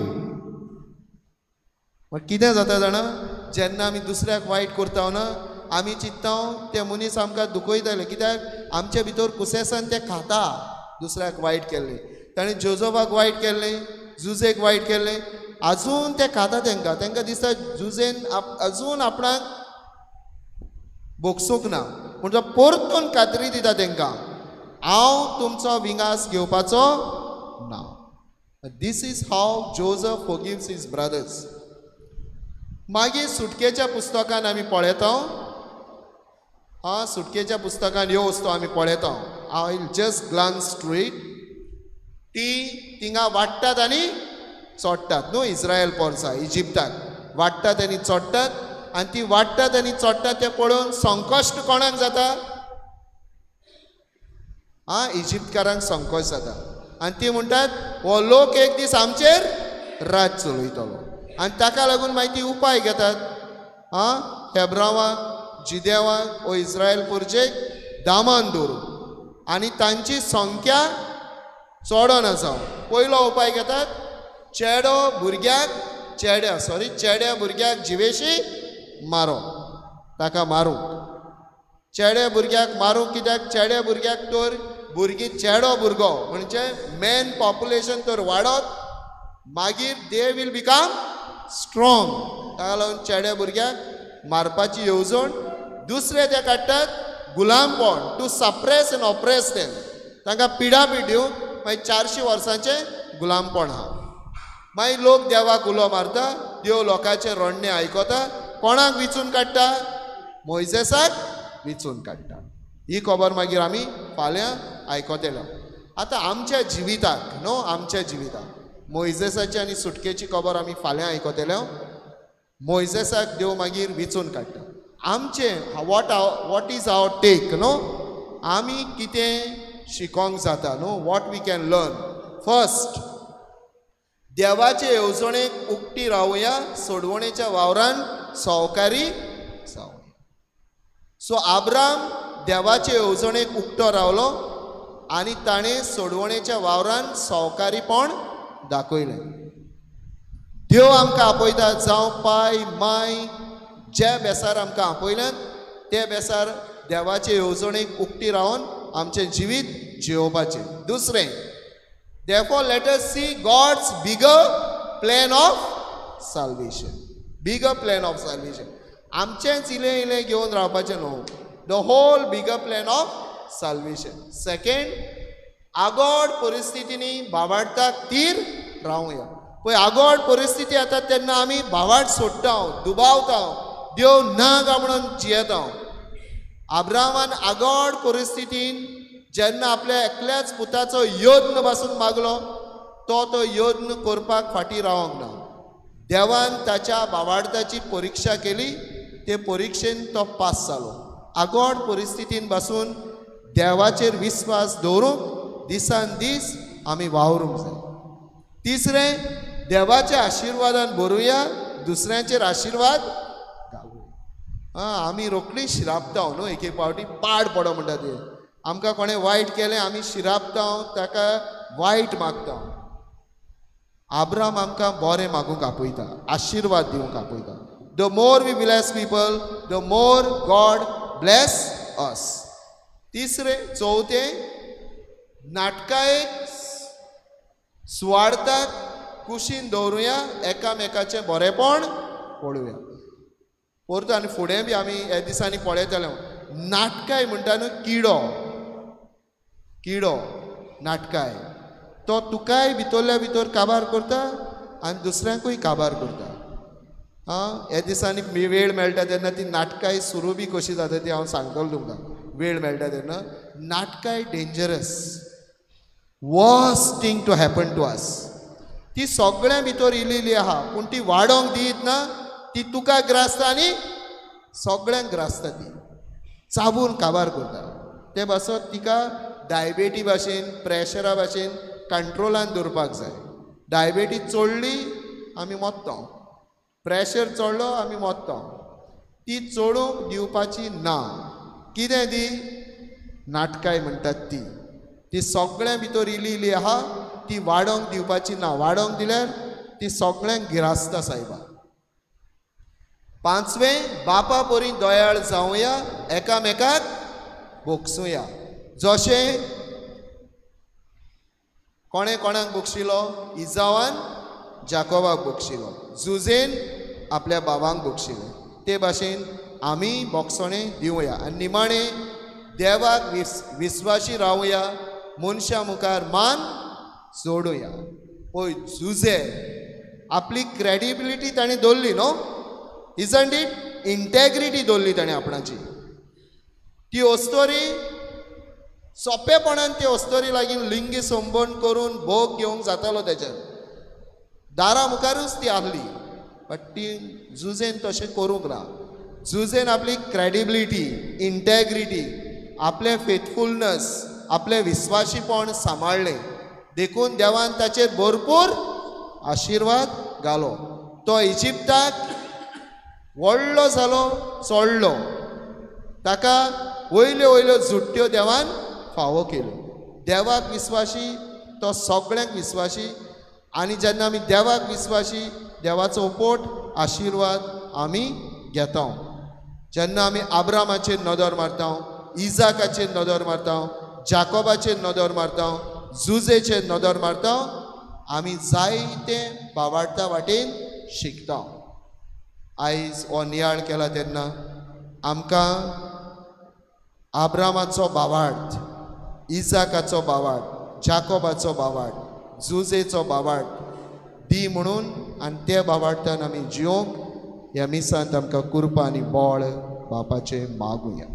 मग कितें जाता जाणा, जेन्ना आमी दुसऱ्याक वायट करता ना, आमी चिंत्ता ते मनीस आमकां दुखयताले कित्याक आमचे भितर कुसेसान ते खाता दुसऱ्याक वायट केल्लें. ताणें जोजोबाक वायट केल्लें, जुजेक वायट केल्लें, आजून ते खाता तांकां दिसता जुजेन आजून आपणाक बोगसूंक ना पूण तो परतून खात्री दिता तांकां, हांव तुमचो विंगास घेवपाचो ना. This is how Joseph forgives his brothers. मागीर सुटकेच्या पुस्तकान आमी पळयता, सुटकेच्या पुस्तकान ह्यो वस्तू आमी पळयता. I will just glance to it. ती थिंगा वाडटात आनी चोडटात न्हू. इस्रायल पोरसां इजिप्ताक वाडटात आनी चोडटात आनी ती वाडटात आनी चोडटात तें पळोवन संकश्ट कोणाक जाता? इजिप्तकारांक संकोच जाता आनी ती म्हणटात हो लोक एक दीस आमचेर राज चलयतलो. आनी ताका लागून मागीर ती उपाय घेतात. हेब्रावाक, जिदेवाक वो इस्रायल पुरचेक दामान दवरून आनी तांची संख्या चोडोन आसा. पयलो उपाय घेतात, चेड्या भुरग्याक जिवेशी मारो, ताका मारूंक. चेड्या भुरग्याक मारूंक कित्याक? चेड्या भुरग्याक तर चेडो भुरगो म्हणजे मॅन पॉप्युलेशन तर वाडत मागीर दे वील बिकम स्ट्रॉंग. ताका लागून चेड्या भुरग्याक मारपाची येवजण. दुसरे ते काडटात गुलामपण, to suppress and oppress them. तांकां पिडापीड दिवंक मागीर 400 वर्सांचे गुलामपण आहा. मागीर लोक देवाक उलो मारता, देव लोकांचे रोडणे आयकता. कोणाक विचून काडटा? मोइसेसाक विचून काडटा. ही खबर मागीर आमी फाल्यां आयकतले. आतां आमच्या जिविताक आमच्या जिविताक मोइसेसाची आनी सुटकेची खबर आमी फाल्यां आयकतले. मोइसेसाक देव मागीर विचून काडटा. आमचे वॉट इज आवर टेक आमी कितें शिकोंक जाता what we can learn. First, देवाचे येवजणेक उक्ती रावया, सोडवणेच्या वावरान सहकारी जावया. सो आब्राम देवाचे येवजणेक उक्तो रावलो आनी ताणें सोडवणेच्या वावरान सहकारीपण दाखयलें. देव आमकां आपयता जावं पाय माय ज्या बेसार आमकां आपयल्यात ते बेसार देवाचे येवजणेक उक्ती रावन आमचें जिवीत जियोवपाचें. दुसरें, therefore let us see God's bigger plan of salvation. Bigger plan of salvation. आमचेंच इलें घेवन रावपाचें न्हू. The whole bigger plan of salvation. Second, आगोड परिस्थितींनी भावार्थाक तीर रावया. पळय आगोड परिस्थिती येता तेन्ना आमी भावार्थ सोडटा, दुबावता, देव ना काय म्हणून जियेता. आब्रामान आगोड परिस्थितीन जेन्ना आपल्या एकल्याच पुताचो यत्न पासून मागलो तो यत्न करपाक फाटीं रावंक ना. देवान ताच्या भावार्थाची परीक्षा केली, ते परीक्षेन तो पास जालो. आगोड परिस्थितीन पासून देवाचेर विस्वास दवरूंक दिसान दीस आमी वावरूंक जाय. तिसरें, देवाच्या आशिर्वादान भरुया, दुसऱ्यांचेर आशिर्वाद घालूया. आमी रोखडी शिरापता न्हू एक पावटी पाड पडो म्हणटा ते. आमकां कोणें वायट केलें आमी शिरापता, ताका वायट मागता. आब्राम आमकां बरें मागूंक आपयता, आशिर्वाद दिवंक आपयता. The more we bless people the more God bless us. चौथे नाटकां एक सुवार्थाक कुशीन दवरुया, एकामेकाचें बरेपण पळोवया. परतो आनी फुडें बी आमी ह्या दिसांनी पळयतले. नाटकाय म्हणटा न्हू किडो नाटकाय, तो तुकाय भितरल्या भितर काबार करता आनी दुसऱ्यांकूय काबार करता. ह्या दिसांनी वेळ मेळटा तेन्ना ती नाटकाय सुरू बी कशी जाता ती हांव सांगतलो तुमकां. वेळ मेळटा तेन्ना नाटकाय dangerous, worst thing to happen to us. ती सगळ्या भितर इल्ली आहा, पूण ती वाडोंक दित ना. ती तुका ग्रासता आनी सगळ्यांक ग्रासता. ती चाबून काबार करता. ते बसत तिका डायबेटी भाशेन प्रेशरा भाशेन कंट्रोलान दवरपाक जाय. डायबेटीज चडली आमी मरता, प्रेशर चडलो आमी मरता. ती चडूंक दिवपाची ना. कितें ती नाटकाय म्हणटात ती सगळ्या भितर इल्ली आहा, ती वाडोंक दिवपाची ना. वाडोंक दिल्यार ती सगळ्यांक गिरासता सायबा. पांचवें, बापा परी दयाळ जावया, एकामेकाक बोगसूया. जशें कोणें कोणाक बोगशिलो? इजावान जाकोबाक बोगशिलो, जुजेन आपल्या बाबांक बोगशिलें. ते भाशेन आमी बोगसणें दिवया आनी निमाणें देवाक विस्वाशी रावया, मनशा मुखार मान सोडुया. पळय जुजे आपली क्रेडिबिलिटी ताणें दवरली न्हू, इजंट इट? इंटेग्रिटी दवरली ताणें आपणाची. ती ओस्तोरी सोंपेपणान ती ओस्तोरी लागीं लिंगी संबंद करून भोग घेवंक जातालो तेच्यान. दारा मुखारूच ती आहली, बट ती जुजेन तशें करूंक ना. जुजेन आपली क्रेडिबिलिटी, इंटेग्रिटी, आपले फेथफुलनस, आपले विस्वाशीपण सांबाळ्ळें. देखून देवान ताचेर भरपूर आशिर्वाद घालो. तो इजिप्ताक व्हडलो जालो, चडलो. ताका वयल्यो वयल्यो झुट्ट्यो देवान फावो केल्यो. देवाक विस्वाशी तो सगळ्यांक विस्वाशी. आनी जेन्ना आमी देवाक विस्वाशी, देवाचो उपोट आशिर्वाद आमी घेता. जेन्ना आमी आब्रामाचेर नदर मारता, इजाकाचेर नदर मारता, जाकोबाचेर नदर मारता, जुजेचेर नदर मारता, आमी जायते भावार्था वाटेन शिकता. आयज हो नियाळ केला तेन्ना आमकां आब्रामाचो भावार्थ, इजाकाचो भावार्थ, जाकोबाचो भावार्थ, जुजेचो भावार्थ दी म्हणून आनी त्या भावार्थान आमी जिवंक ह्या मिसांत आमकां कृपा आनी बळ बापाचे मागुया.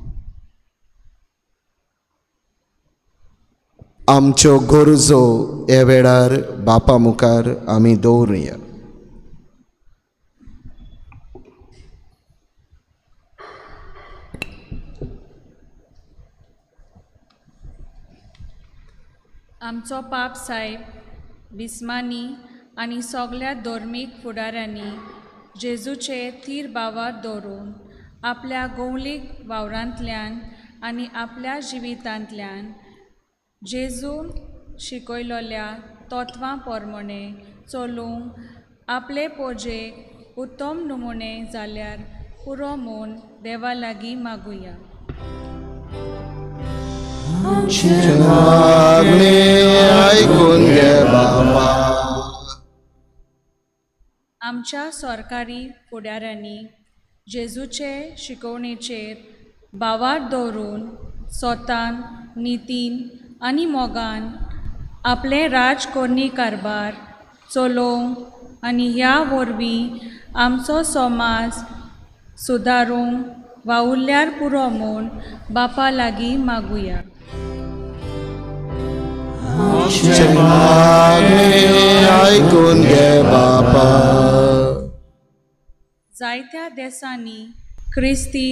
आमच्यो गरजो ह्या वेळार बापा मुखार आमी दवरुया. आमचो पाप साहेब बिस्मानी आनी सगळ्या धर्मीक फुडाऱ्यांनी जेजूचे थीर भावार दवरून आपल्या गौलीक वावरांतल्यान आनी आपल्या जिवितांतल्यान जेजून शिकयलोल्या तत्वां प्रमाणे चलूंक आपले पोजेक उत्तम नमुने जाल्यार पुरो म्हूण देवा लागीं मागुया. आयकून घे बाबा. आमच्या सरकारी फुडाऱ्यांनी जेजूचे शिकवणेचेर भावार दवरून स्वतान नितीन आनी मोगान आपले राजकोरणी कारभार चलोवंक आनी ह्या वरवीं आमचो समाज सुदारूंक वावुरल्यार पुरो म्हूण बापा लागीं मागुया. आयकून घे बापा. जायत्या देशांनी क्रिस्ती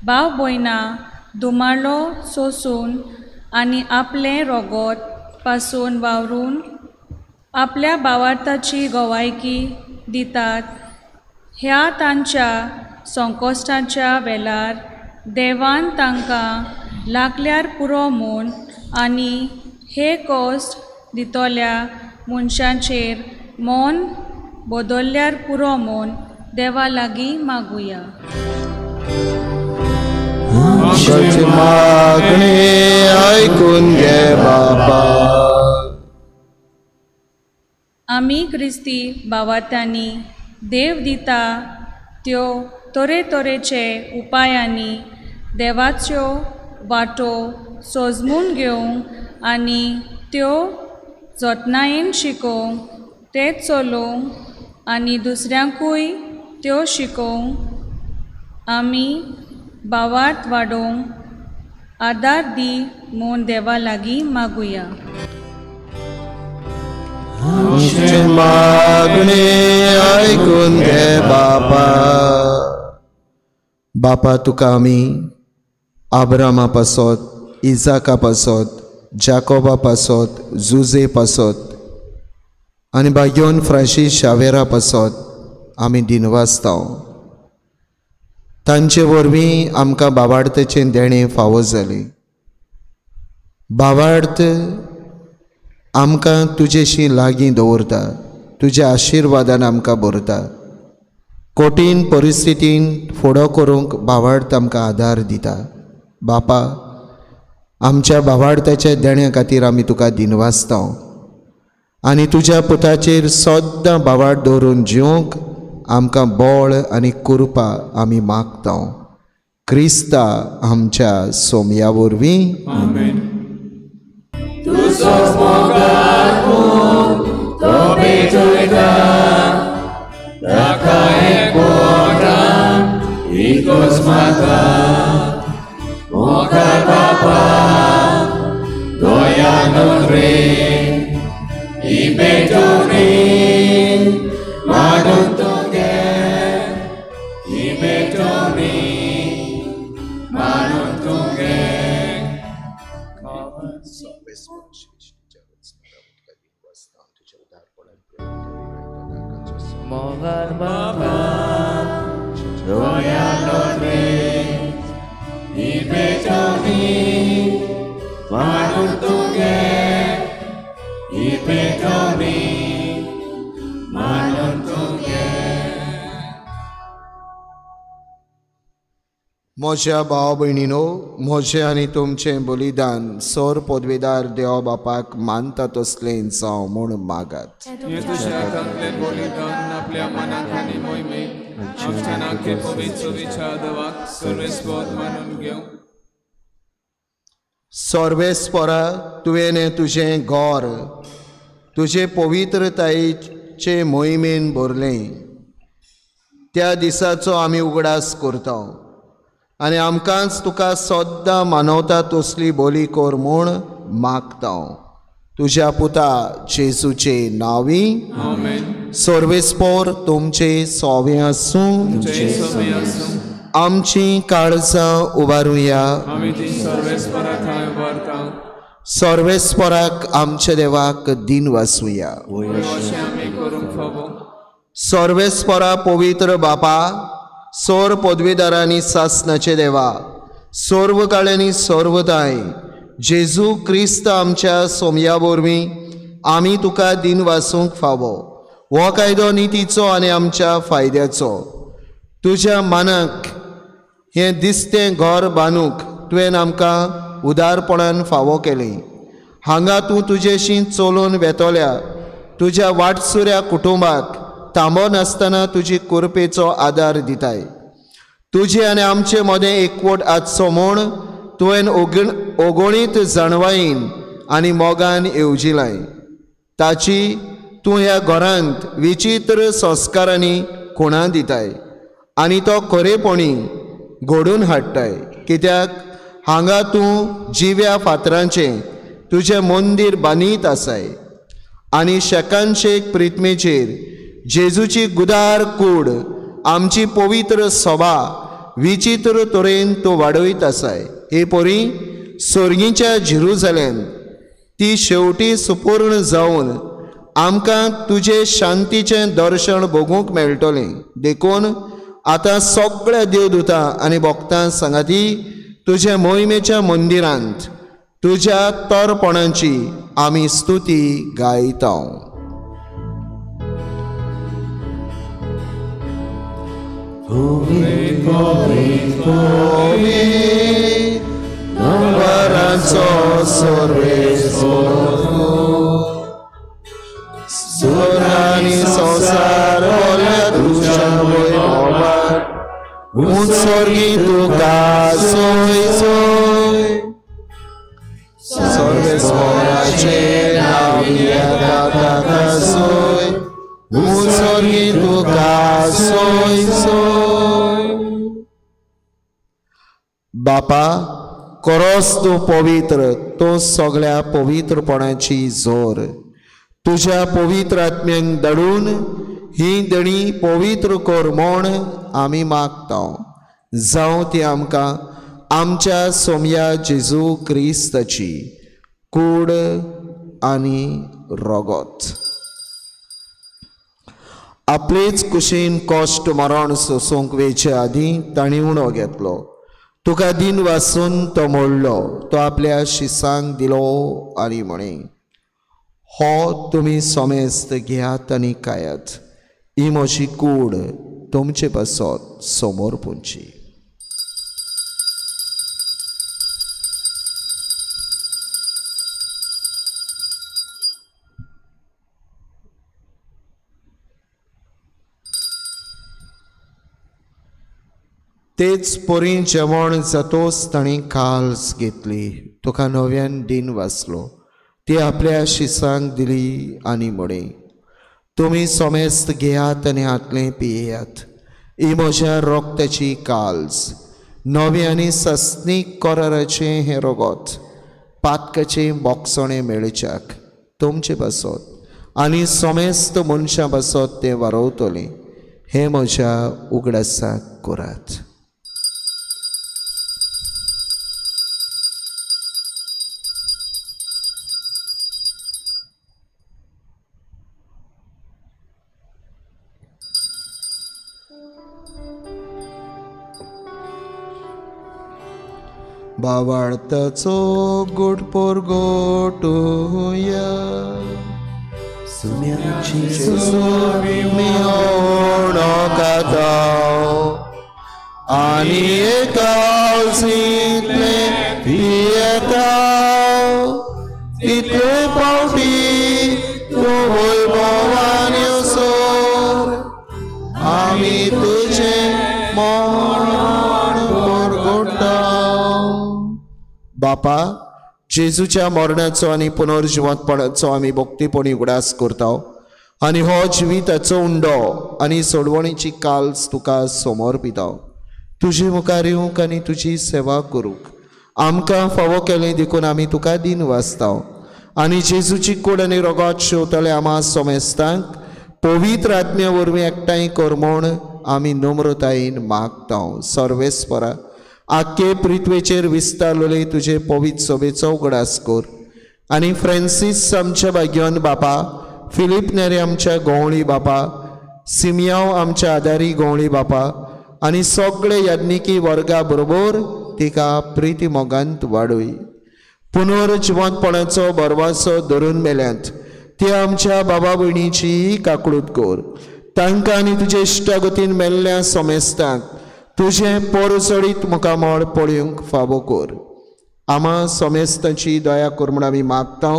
भाव भयणां दुमाळो सोसून आनी आपलें रोगोत पासून वावरून आपल्या भावार्थाची गोवायकी दितात. ह्या तांच्या संकोश्टाच्या वेळार देवान तांकां लागल्यार पुरो म्हूण आनी हे कश्ट दितोल्या मनशांचेर मन बदल्ल्यार पुरो म्हूण देवा लागीं मागुया. आमची मागणी ऐकून घे बापा. आमी क्रिस्ती भावार्थ्यांनी देव दिता त्यो तरेतरेचे उपायांनी देवाच्यो वाटो सोजमून घेवंक आनी त्यो जतनायेन शिकोवंक तेच चलोवंक आनी दुसऱ्यांकूय त्यो शिकोवंक आमी भावार्थ वाडोवंक आदार दी म्हूण देवा लागीं मागुया. आमची मागणी ऐकून घे बापा. बापा तुका आमी आब्रामा पासत इजाका पासत जाकोबा पासत जुजे पासत आनी बागेवन फ्रांसीस शावेरा पासत आमी दिनवासताव. तांचे वरवीं आमकां भावार्थाचें देणें फावो जालें. भावार्थ आमकां तुजेशी लागीं दवरता, तुज्या आशिर्वादान आमकां भरता. कठीण परिस्थितीन फुडो करूंक भावार्थ आमकां आदार दिता. बापा आमच्या भावार्थाच्या देण्या खातीर आमी तुका दिनवासताव आनी तुज्या पुताचेर सद्दां भावार्थ दवरून जिवंक आमकां बळ आनी कृपा आमी मागताव. क्रिस्ता आमच्या सोमया वरवीं. आमेन. म्हज्या भाव भयणीनो, म्हजें आनी तुमचें बलिदान सर पदवेदार देवा बापाक मानता तसलें जावं म्हूण मागात. बलिदान आपल्या मनाक आनी मोहिमेक आमच्या नाके पवित्र विचार देवाक सर्वेस्पद मानून घेवं. सर्वेस्परा तुवें तुजें घर तुजे पवित्रतायेचे मोहिमेन भरलें. त्या दिसाचो आमी उगडास करता आनी आमकांच तुका सद्दां मानवता तसली बली कर म्हूण मागता. तुज्या पुता जेजूचे नांवी. आमेन. सर्वेस्पर तुमचे सोवे आसूं. आमची काळजां उबारुया. आमी ती सर्वेस्परा थंय उबारता. सर्वेस्पराक आमच्या देवाक दिन वासूया. अशें आमी करूंक फावो. सर्वेस्परा पवित्र बापा, सौर पदवीदारांनी सासनाचे देवा, सर्व काळांनी सर्वदाय जेजू क्रिस्त आमच्या सोमया वरवीं आमी तुका दिन वासूंक फावो. हो कायदो नितीचो आनी आमच्या फायद्याचो. तुज्या मानाक हें दिसतें घर बांदूंक तुवें आमकां उदारपणान फावो केलें. हांगा तूं तुजेशी चलून वेतोल्या तुज्या वाटसुऱ्या कुटुंबाक थांबो नासतना तुजी कृपेचो आदार दिताय. तुजे आनी आमचे मदें एकवट आजचो म्हूण तुवें ओगोणीत जाणवाईन आनी मोगान येवजिलाय. ताची तूं ह्या घरांत विचित्र संस्कारांनी खुणां दिताय आनी तो खरेपणी घडून हाडटाय. कित्याक हांगा तूं जिव्या फातरांचें तुजें मंदीर बांदीत आसाय आनी शेकांशेक प्रितमेचेर जेजूची गुदार कूड आमची पवित्र सभा विचित्र तरेन तूं वाडयत आसाय. हे परी सर्गीच्या जेरुसलेम ती शेवटी सुपूर्ण जावन आमकां तुजे शांतीचें दर्शन भोगूंक मेळटलें. देखून आतां सगळ्या देवदूतां आनी भक्तां सांगाती तुज्या मोहिमेच्या मंदिरांत तुज्या तरपणाची आमी स्तुती गायता. नवरांचो सर्वेस्वर सुरानी संसार ओल्या तुझ्या वैभवात उत्सर्गी तुका सोय सोय सर्वेस्वराचे नाव दाता सोय उत्सर्गी तुका सोय सोय बापा खरोच तूं पवित्र तूं सगळ्या पवित्रपणाची जोर तुझ्या पवित्र आत्म्यांक दडून ही दणी पवित्र कर म्हूण आमी मागता जावं ती आमकां आमच्या सोमया जेजू क्रिस्ताची कूड आनी रगत आपलेच कुशीन कश्ट मरण सोसूंक वेचे आदीं ताणी उणो घेतलो तुका दिन वासून तो मोडलो तो आपल्या शिसांक दिलो आनी म्हणे हो तुमी सोमेस्त घेयात आनी खायात ही म्हजी कूड तुमचे बसत समोर पोंची तेच पोरी जेवण जातोच ताणी काल्स घेतली तुका नव्यान दिन वाचलो ती आपल्या शिसांक दिली आनी म्हणे तुमी सोमेस्त घेयात आनी हातलें पियेयात ही म्हज्या रोगताची काल्स नवे आनी सस्नीक कोराराचें हें रगत पातकाचें बोगसणें मेळच्याक तुमचे बसत आनी सोमेस्त मनशां बसत तें वारवतलें हें म्हज्या उगडासाक करात बावाळताचो गोडपोर गोटुया सुम्याची मिळवणो काताव आनी एकावसीतले पियेताव तितले पावटी तूं वैभवान सोर आमी तुजे मरण परगटाव बापा जेजूच्या मरणाचो आनी पुनर्जिवंतपणाचो आमी भक्तीपणी उगडास करता आनी हो जिविताचो उंडो आनी सोडवणीची काल्स तुका समर्पिता तुजे मुखार येवंक आनी तुजी सेवा करूंक आमकां फावो केलें देखून आमी तुका दिन वाचता आनी जेजूची कूड आनी रगत शेवतले आमा सोमेस्तांक पवित्र आत्म्या वरवीं एकठांय कर म्हूण आमी नम्रतायेन मागता सर्वेस्परा आख्खे पृथ्वेचेर विस्तारलेले तुजे पवित्र सभेचो उगडास कर आनी फ्रांसीस आमच्या भाग्यवान बापा फिलीप नेरे आमच्या गवळी बापा सिमियांव आमच्या आदारी गवळी बापा आनी सगळे याज्ञिकी वर्गा बरोबर तिका प्रिती मोगांत वाडय पुनर्जिवंतपणाचो बरवासो धरून मेल्यांत ती आमच्या बाबा भयणीची काकळूत कर तांकां आनी तुजे इश्टागतीन मेल्ल्या सोमेस्तांक तुझे पोरसडीत मुखामळ पळोवंक फावो कर आमा सोमेस्तांची दया कर म्हूण आमी मागता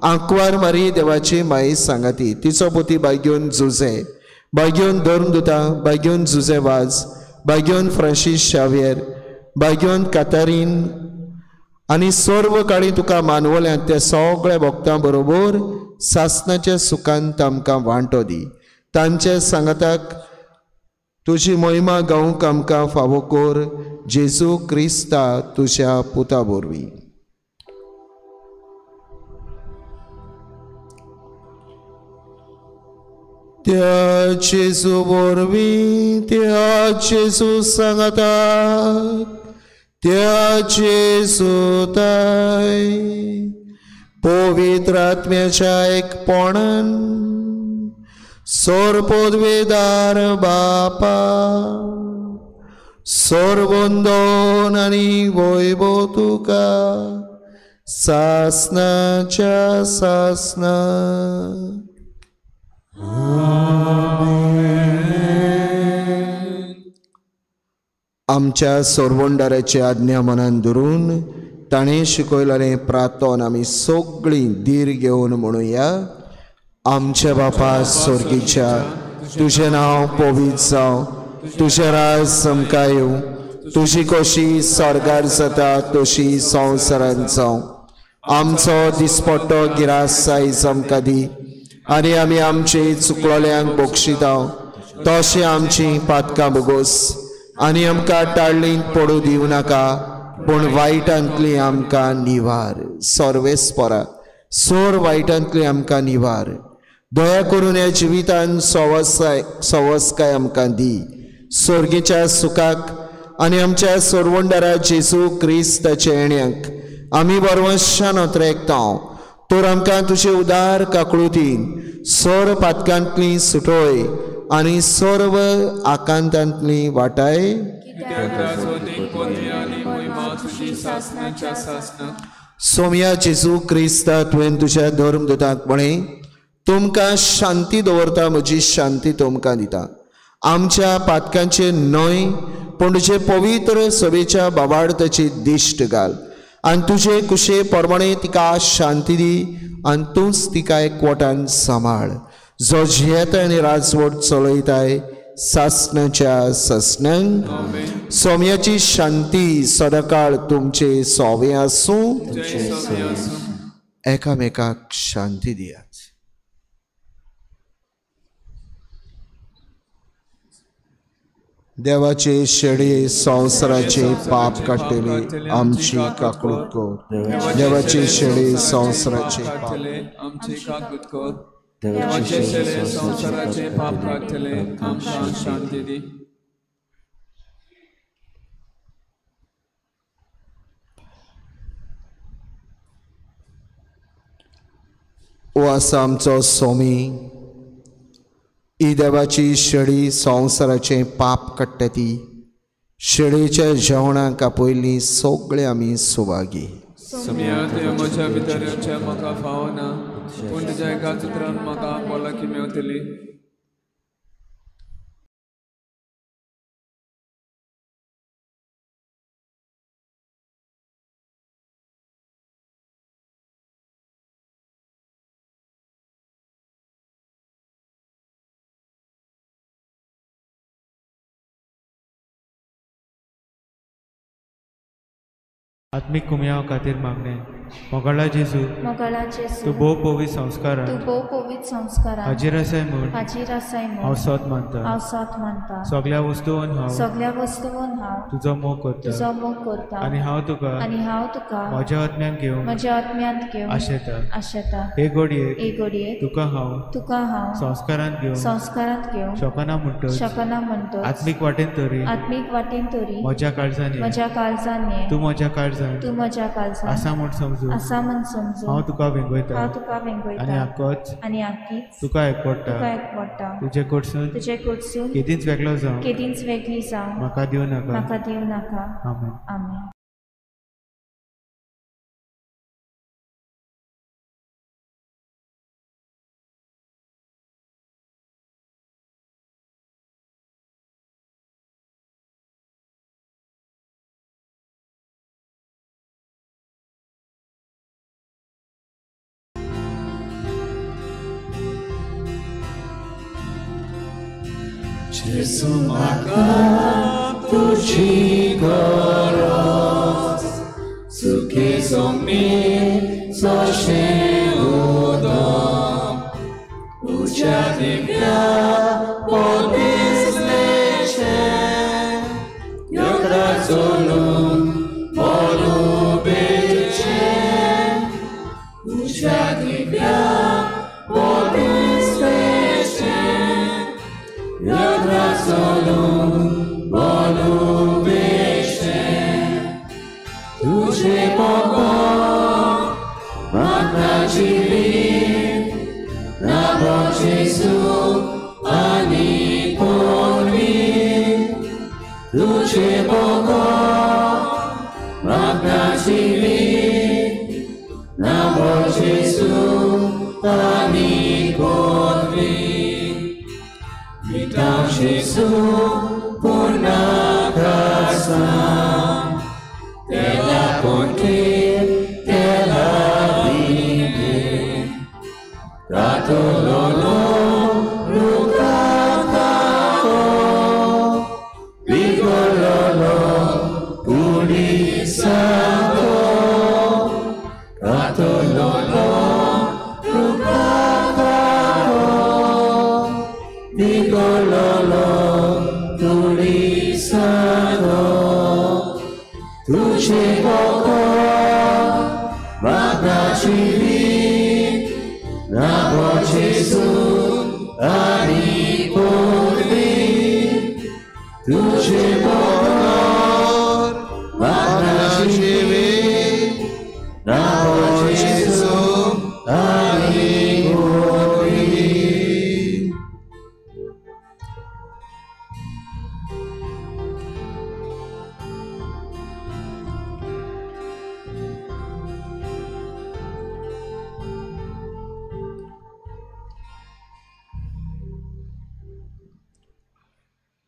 आंकवार मारी देवाची माई सांगाती तिचो पुती भाग्योन जुजे भाग्योन धर्मदुता भाग्योन जुजे वाज भाग्योन फ्रांसीस शावेर भाग्योन कातारीन आनी सर्व काळी तुका मानवल्यात त्या सगळ्या भक्तां बरोबर सासणाच्या सुखांत आमकां वांटो दी तांच्या सांगाताक तुजी महिमा गावंक आमकां फावो कर जेजू क्रिस्ता तुज्या पुता वरवीं त्या जेजू वरवीं त्या जेजू सांगाताक त्या जेजूताय पवित्र आत्म्याच्या एकपणान सोरपोदवेदार बापा सोरबोंदोन आनी वैभव तुका सासनाच्या सासना आमच्या सोरवंडाराची आज्ञा मनान धरून ताणें शिकयलेलें प्रार्थन आमी सगळीं धीर घेवन म्हणुया. आमच्या बापा स्वर्गीच्या, तुजें नांव पवित्र जावं, तुजें राज समका येवं, तुजी कशी स्वर्गार जाता तशी संवसारांत जावं. आमचो दिसपट्टो गिरास आयज आमकां दी, आनी आमी आमचे चुकलोल्यांक बक्षिता तशें आमची पातकां बोगोस, आनी आमकां टाळलींत पडूं दिवं नाका, पूण वायटांतली आमकां निवार. सर्वेस्परा सोर वायटांतली आमकां निवार. दया करून ह्या जिवितान सवस्काय आमकां दी. स्वर्गीच्या सुखाक आनी आमच्या सोरवंडारा जेजू क्रिस्ताच्या येण्याक आमी बरवंशान ओतरेकतांव. तर आमकां तुजे उदार काकळुतीन सोर पातकांतली सुटोय आनी सर्व आकांतांतली वाटाय. सोम्या जेजू क्रिस्ता तुवें तुज्या धर्मदूताक म्हळें, तुमकां शांती दवरता, म्हजी शांती तुमकां दिता. आमच्या पातकांचे न्हय पूण तुजे पवित्र सभेच्या बाबार्थाची दिश्ट घाल, आनी तुजे कुशे प्रमाणे तिका शांती दी, आनी तूंच तिका एकवटान सांबाळ. जो जियेता आनी राजवट चलयताय सासणाच्या सासणांक. सोम्याची शांती सदाकाळ तुमचे सोवे आसूं. एकामेकाक शांती दियात. देवाचे शेडे संवसाराचे पाप काडटले आमची काकूट कर. देवाचे शेडे संवसाराचे आमची काकूट कर. देवाचे शेडे संवसाराचे पाप काडटले आमकां शांती दी. ओ आसा आमचो सोमी, ही देवाची शेळी संवसाराचे पाप काडटा ती. शेळेच्या जेवणाक आपयल्ली सगळे आमी सुवागी. म्हज्या भितर येवचें म्हाका फावना, पूण तुज्या एका उतरान म्हाका भलायकी मेवतली. आत्मिक कुमयाव खातीर मागणे. मोगाळा जेजू, तूं भोव पवित्र संस्कारान हाजीर आसाय म्हूण हांव सोत मानता. सगळ्या वस्तूंत हांव तुजो मोग करता, आनी हांव तुका म्हज्या आत्म्यांत घेवन आशेता. हे घडये तुका हांव संस्कारांत घेवन शकना म्हणटच आत्मीक वाटेन तरी म्हज्या काळजांनी तूं म्हज्या काळजांत आसा म्हूण समजू हांव तुका वेंगयता, आनी आक्कीच तुका एकवडटा. तुजे कडसून केदींच वेगळो जावं म्हाका दिवं नाका. आमेन. Jesu म्हाका तुजी गरज, सुखे सोमी जशें उदक, तुज्या दिव्या पोदिसलेशें योद्रा चलून बोलुबेचें, तुज्या दिव्या तुझे पोगों म्हाका जिवीत नाबो जेजू आनी कोणी. तुझे पोगों म्हाका जिवीत नाबो जेजू आनी कोणी. विटा जेजू पूर्ण Ratololo, Rukakako, Vigololo, Unisako, Ratololo, Rukakako, Vigololo, Unisako, Tuce Koko, Magnacivi, Rabo Gesù, Anipotri, Tuce Koko, Magnacivi, Rabo Gesù, Anipotri.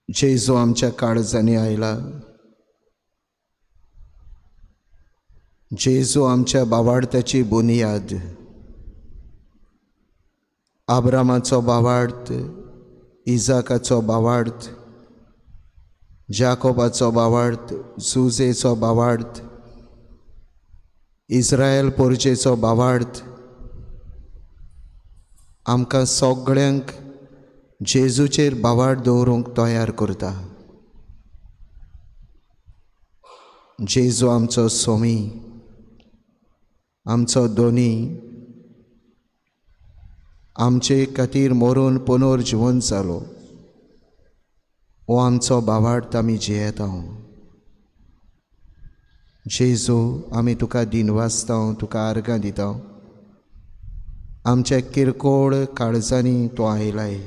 जेजू आमच्या काळजांनी आयला. जेजू आमच्या भावार्थाची बुनियाद. आब्रामाचो भावार्थ, इजाकाचो भावार्थ, जाकोबाचो भावार्थ, जुजेचो भावार्थ, इस्रायल पोरचेचो भावार्थ आमकां सगळ्यांक जेजूचेर भावार्थ दवरूंक तयार करता. जेजू आमचो सोमी, आमचो दोनी, आमचे खातीर मरून पुनर्जीवन जालो. हो आमचो भावार्थ आमी जियेता. जेजू आमी तुका दिनवासता, तुका आर्गां दिता. आमच्या किरकोळ काळजांनी तूं आयलाय.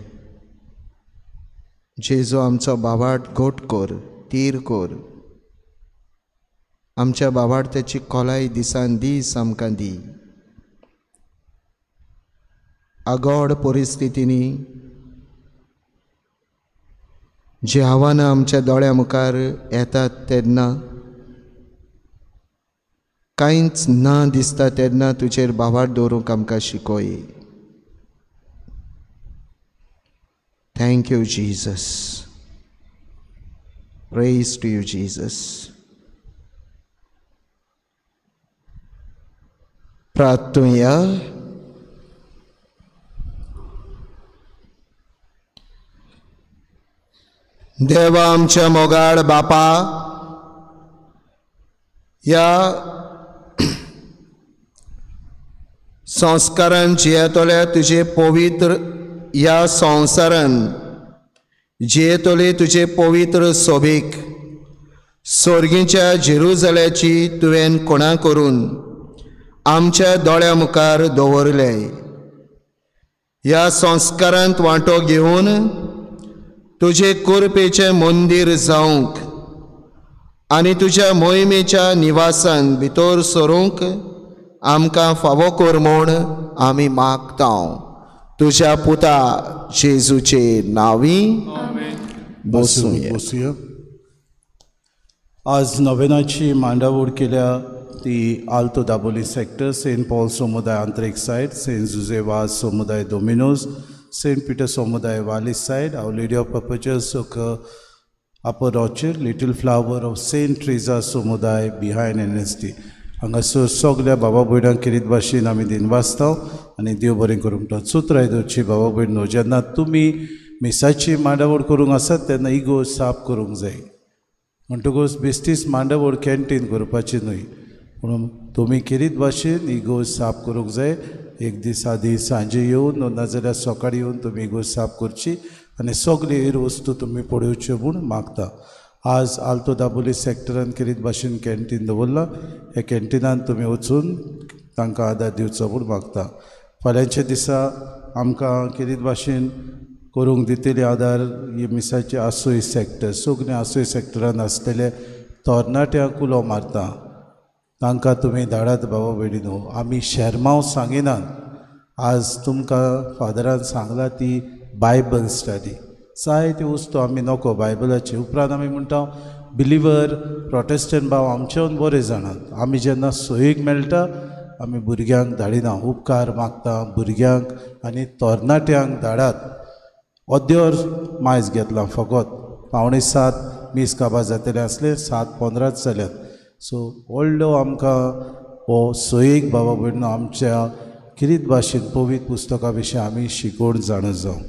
जेजू आमचो भावार्थ घोट कर, तीर कर. आमच्या भावार्थाची खोलाय दिसान दीस आमकां दी. आगोड परिस्थितींनी जी आव्हानां आमच्या दोळ्या मुखार येतात तेन्ना, कांयच ना दिसता तेन्ना तुजेर भावार्थ दवरूंक आमकां शिकय. Thank you, Jesus. Praise to you, Jesus. प्रार्थूया. देवा आमच्या मोगाळ बापा, ह्या संस्कारान जियेतोल्या तुजे पवित्र ह्या संवसारान जियेतोले तुजे पवित्र सोबीक स्वर्गीच्या जेरुजल्याची तुवें कोणा करून आमच्या दोळ्या मुखार दवरले. ह्या संस्कारांत वांटो घेवन तुजे कुरपेचें मंदीर जावंक आनी तुज्या मोहिमेच्या निवासान भितर सरूंक आमकां फावो कर म्हूण आमी मागता. तुझ्या पुता जेजूचे नावी बसूया. आज नोवेनाची मांडावळ केल्या ती Alto Dabolim sector, saint Paul समुदाय आंतरीक सायड, सेंट जुजेवाज समुदाय डोमिनोज, सेंट पीटर समुदाय वालीस said, Our Lady of Perpetual upper Rocher, Little Flower of Saint Teresa समुदाय बिहायंड NST. हांगासर सगळ्या बाबा भयणांक किरीत भाशेन आमी दिनवासता आनी देव बरें करूंक तो. सुत्र आयदोची बाबा भयण, जेन्ना तुमी मिसाची मांडावळ करूंक आसात तेन्ना इगो साफ करूंक जाय. म्हणटकूच बेश्टीच मांडावळ कॅन्टीन करपाची न्हय, म्हणून तुमी किरीत भाशेन इगो साफ करूंक जाय. एक दीस आदी सांजे येवन नाजाल्यार सकाळीं येवन तुमी इगो साफ करची आनी सगळी हेर वस्तू तुमी पळोवच्यो म्हूण मागता. आज आल्तो दाबोली सेक्टरान किरीत भाशेन कॅन्टीन दवरला. हे कॅन्टीनान तुमी वचून तांकां आदार दिवचो म्हूण मागता. फाल्यांच्या दिसा आमकां किरीत भाशेन करूंक दितले आदार ही मिसाची आसोय सेक्टर, सगळें आसोय सेक्टरान आसतले तरणाट्यांक उलो मारता. तांकां तुमी धाडात बाबा भयणीनो. आमी शर्माव सांगिनात. आज तुमकां फादरान सांगला ती बायबल स्टडी. जायते वस्तू आमी नोको बायबलाचे. उपरांत आमी म्हणटा बिलिवर प्रोटेस्टंट भाव आमच्यान बरे जाणात. आमी जेन्ना सोयेक मेळटा आमी भुरग्यांक धाडिना. उपकार मागता भुरग्यांक आनी तरणाट्यांक धाडात. अद्योर मायज घेतलां फकत 6:45 मीस काबार जातले आसले 7:15 जाल्यात. सो व्हडलो आमकां हो सोयीक बाबा भयणो आमच्या किरीत भाशेन पवित्र पुस्तका विशीं आमी शिकोवन जाणा जावं.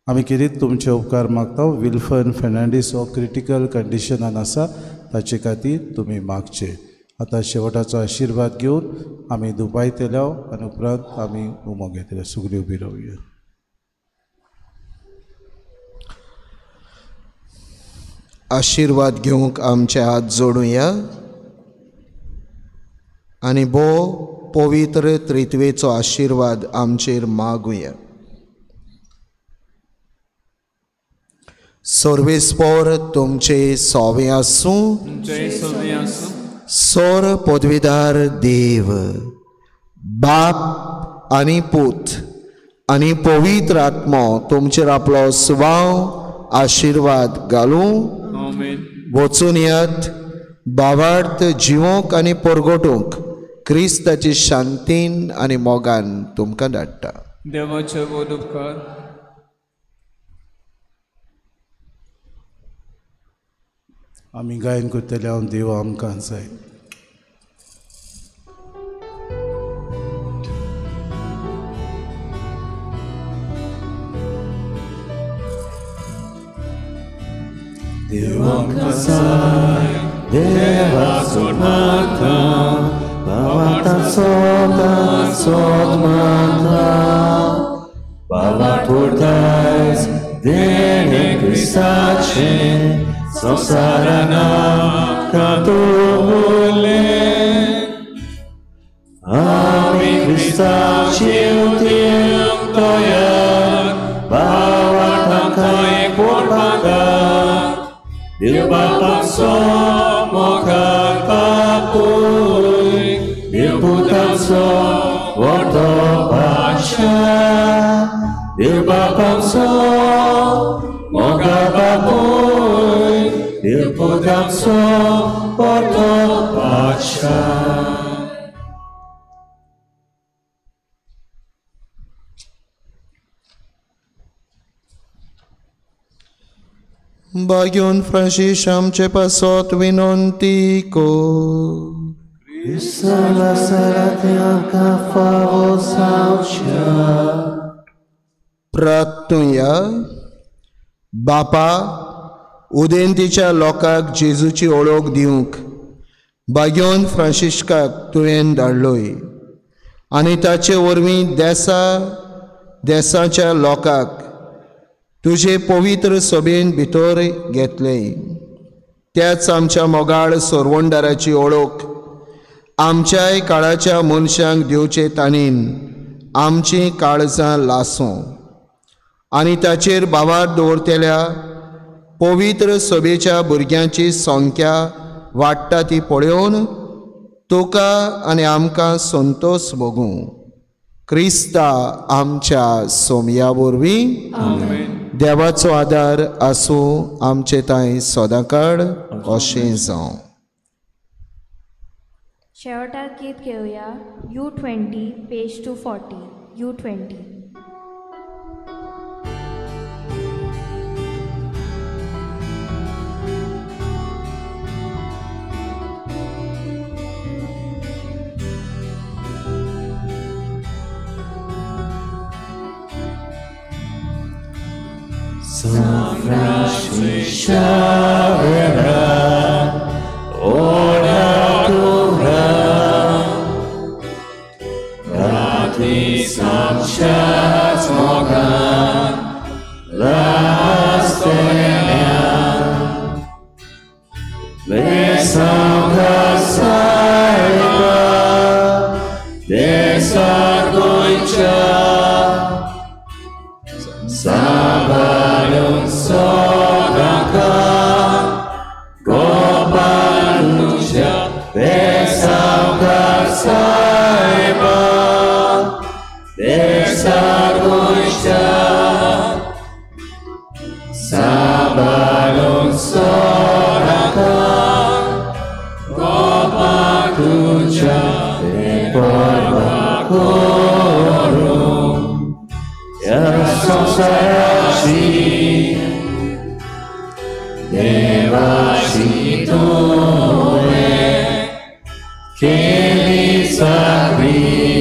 आमी किरीत तुमचे उपकार मागता. विल्फन फेर्नांडीस हो क्रिटिकल कंडिशनान आसा, ताचे खातीर तुमी मागचे. आतां शेवटाचो आशिर्वाद घेवन आमी दुपायतल्या आनी उपरांत आमी उमो घेतले. सगळीं उबी रावया. आशिर्वाद घेवंक आमचे हात जोडुया आनी भोव पवित्र त्रित्वेचो आशिर्वाद आमचेर मागुया. सर्वेस्पर तुमचे सोवे आसूं. सोर पदवीदार देव, बाप आनी पूत आनी पवित्र आत्मो तुमचेर आपलो सुवाव आशिर्वाद घालूं. वचून यात. भावार्थ जिवोंक आनी परगटूंक क्रिस्ताची शांतीन आनी मोगान तुमकां धाडटा. देवाचे बोध उपकार. आमी गायन करतले हांव देव आमकां जाय. देव आमकां जाय, देवाचो मागता, भावार्थाचो मागता. भावार्थ उरतायच देणे क्रिस्ताचे संवसारान कातोले. आमी क्रिस्ताची उतीक तयार, भावार्थांका एकवट मागतात. देव बापाचो मोगाळ बापूय, देव पुताचो व्हडलो बादशा. देव बापाचो मोगाळ बापूय, देव पुताचो व्हडलो बादशा. Bagion Francis आमचे पासत विनंती को. Kristala saratianka favosautcha. प्रार्थुया. बापा, उदेंतीच्या लोकांक जेजूची ओळख दिवंक बागियोन फ्रांसिस्काक तुवें धाडलोय आनी ताचे वरवीं देशाच्या लोकांक तुजे पवित्र सभेन भितर घेतले. त्याच आमच्या मोगाळ सोरवंडाराची ओळख आमच्याय काळाच्या मनशांक दिवचे ताणीन आमची काळजां लासूं आनी ताचेर भावार दवरतेल्या पवित्र सभेच्या भुरग्यांची संख्या वाडटा ती पळोवन तुका आनी आमकां संतोश भोगूं. क्रिस्ता आमच्या सोमया वरवीं देवाचो आदार आसूं आमचे ताई सदांकाळ अशें जावं. शेवटाक गीत घेवया. U20 page 240. U20. San Francisco ora tura Rati samchat mogan Lastelian Lesam kasaiba Desargoicha Sabalun sodaka Gopanuja Besauka saiba Desargoisha Sabalun sodaka Gopanuja परवा करूं ह्या संसाराची देवाची तुवें केली साखरी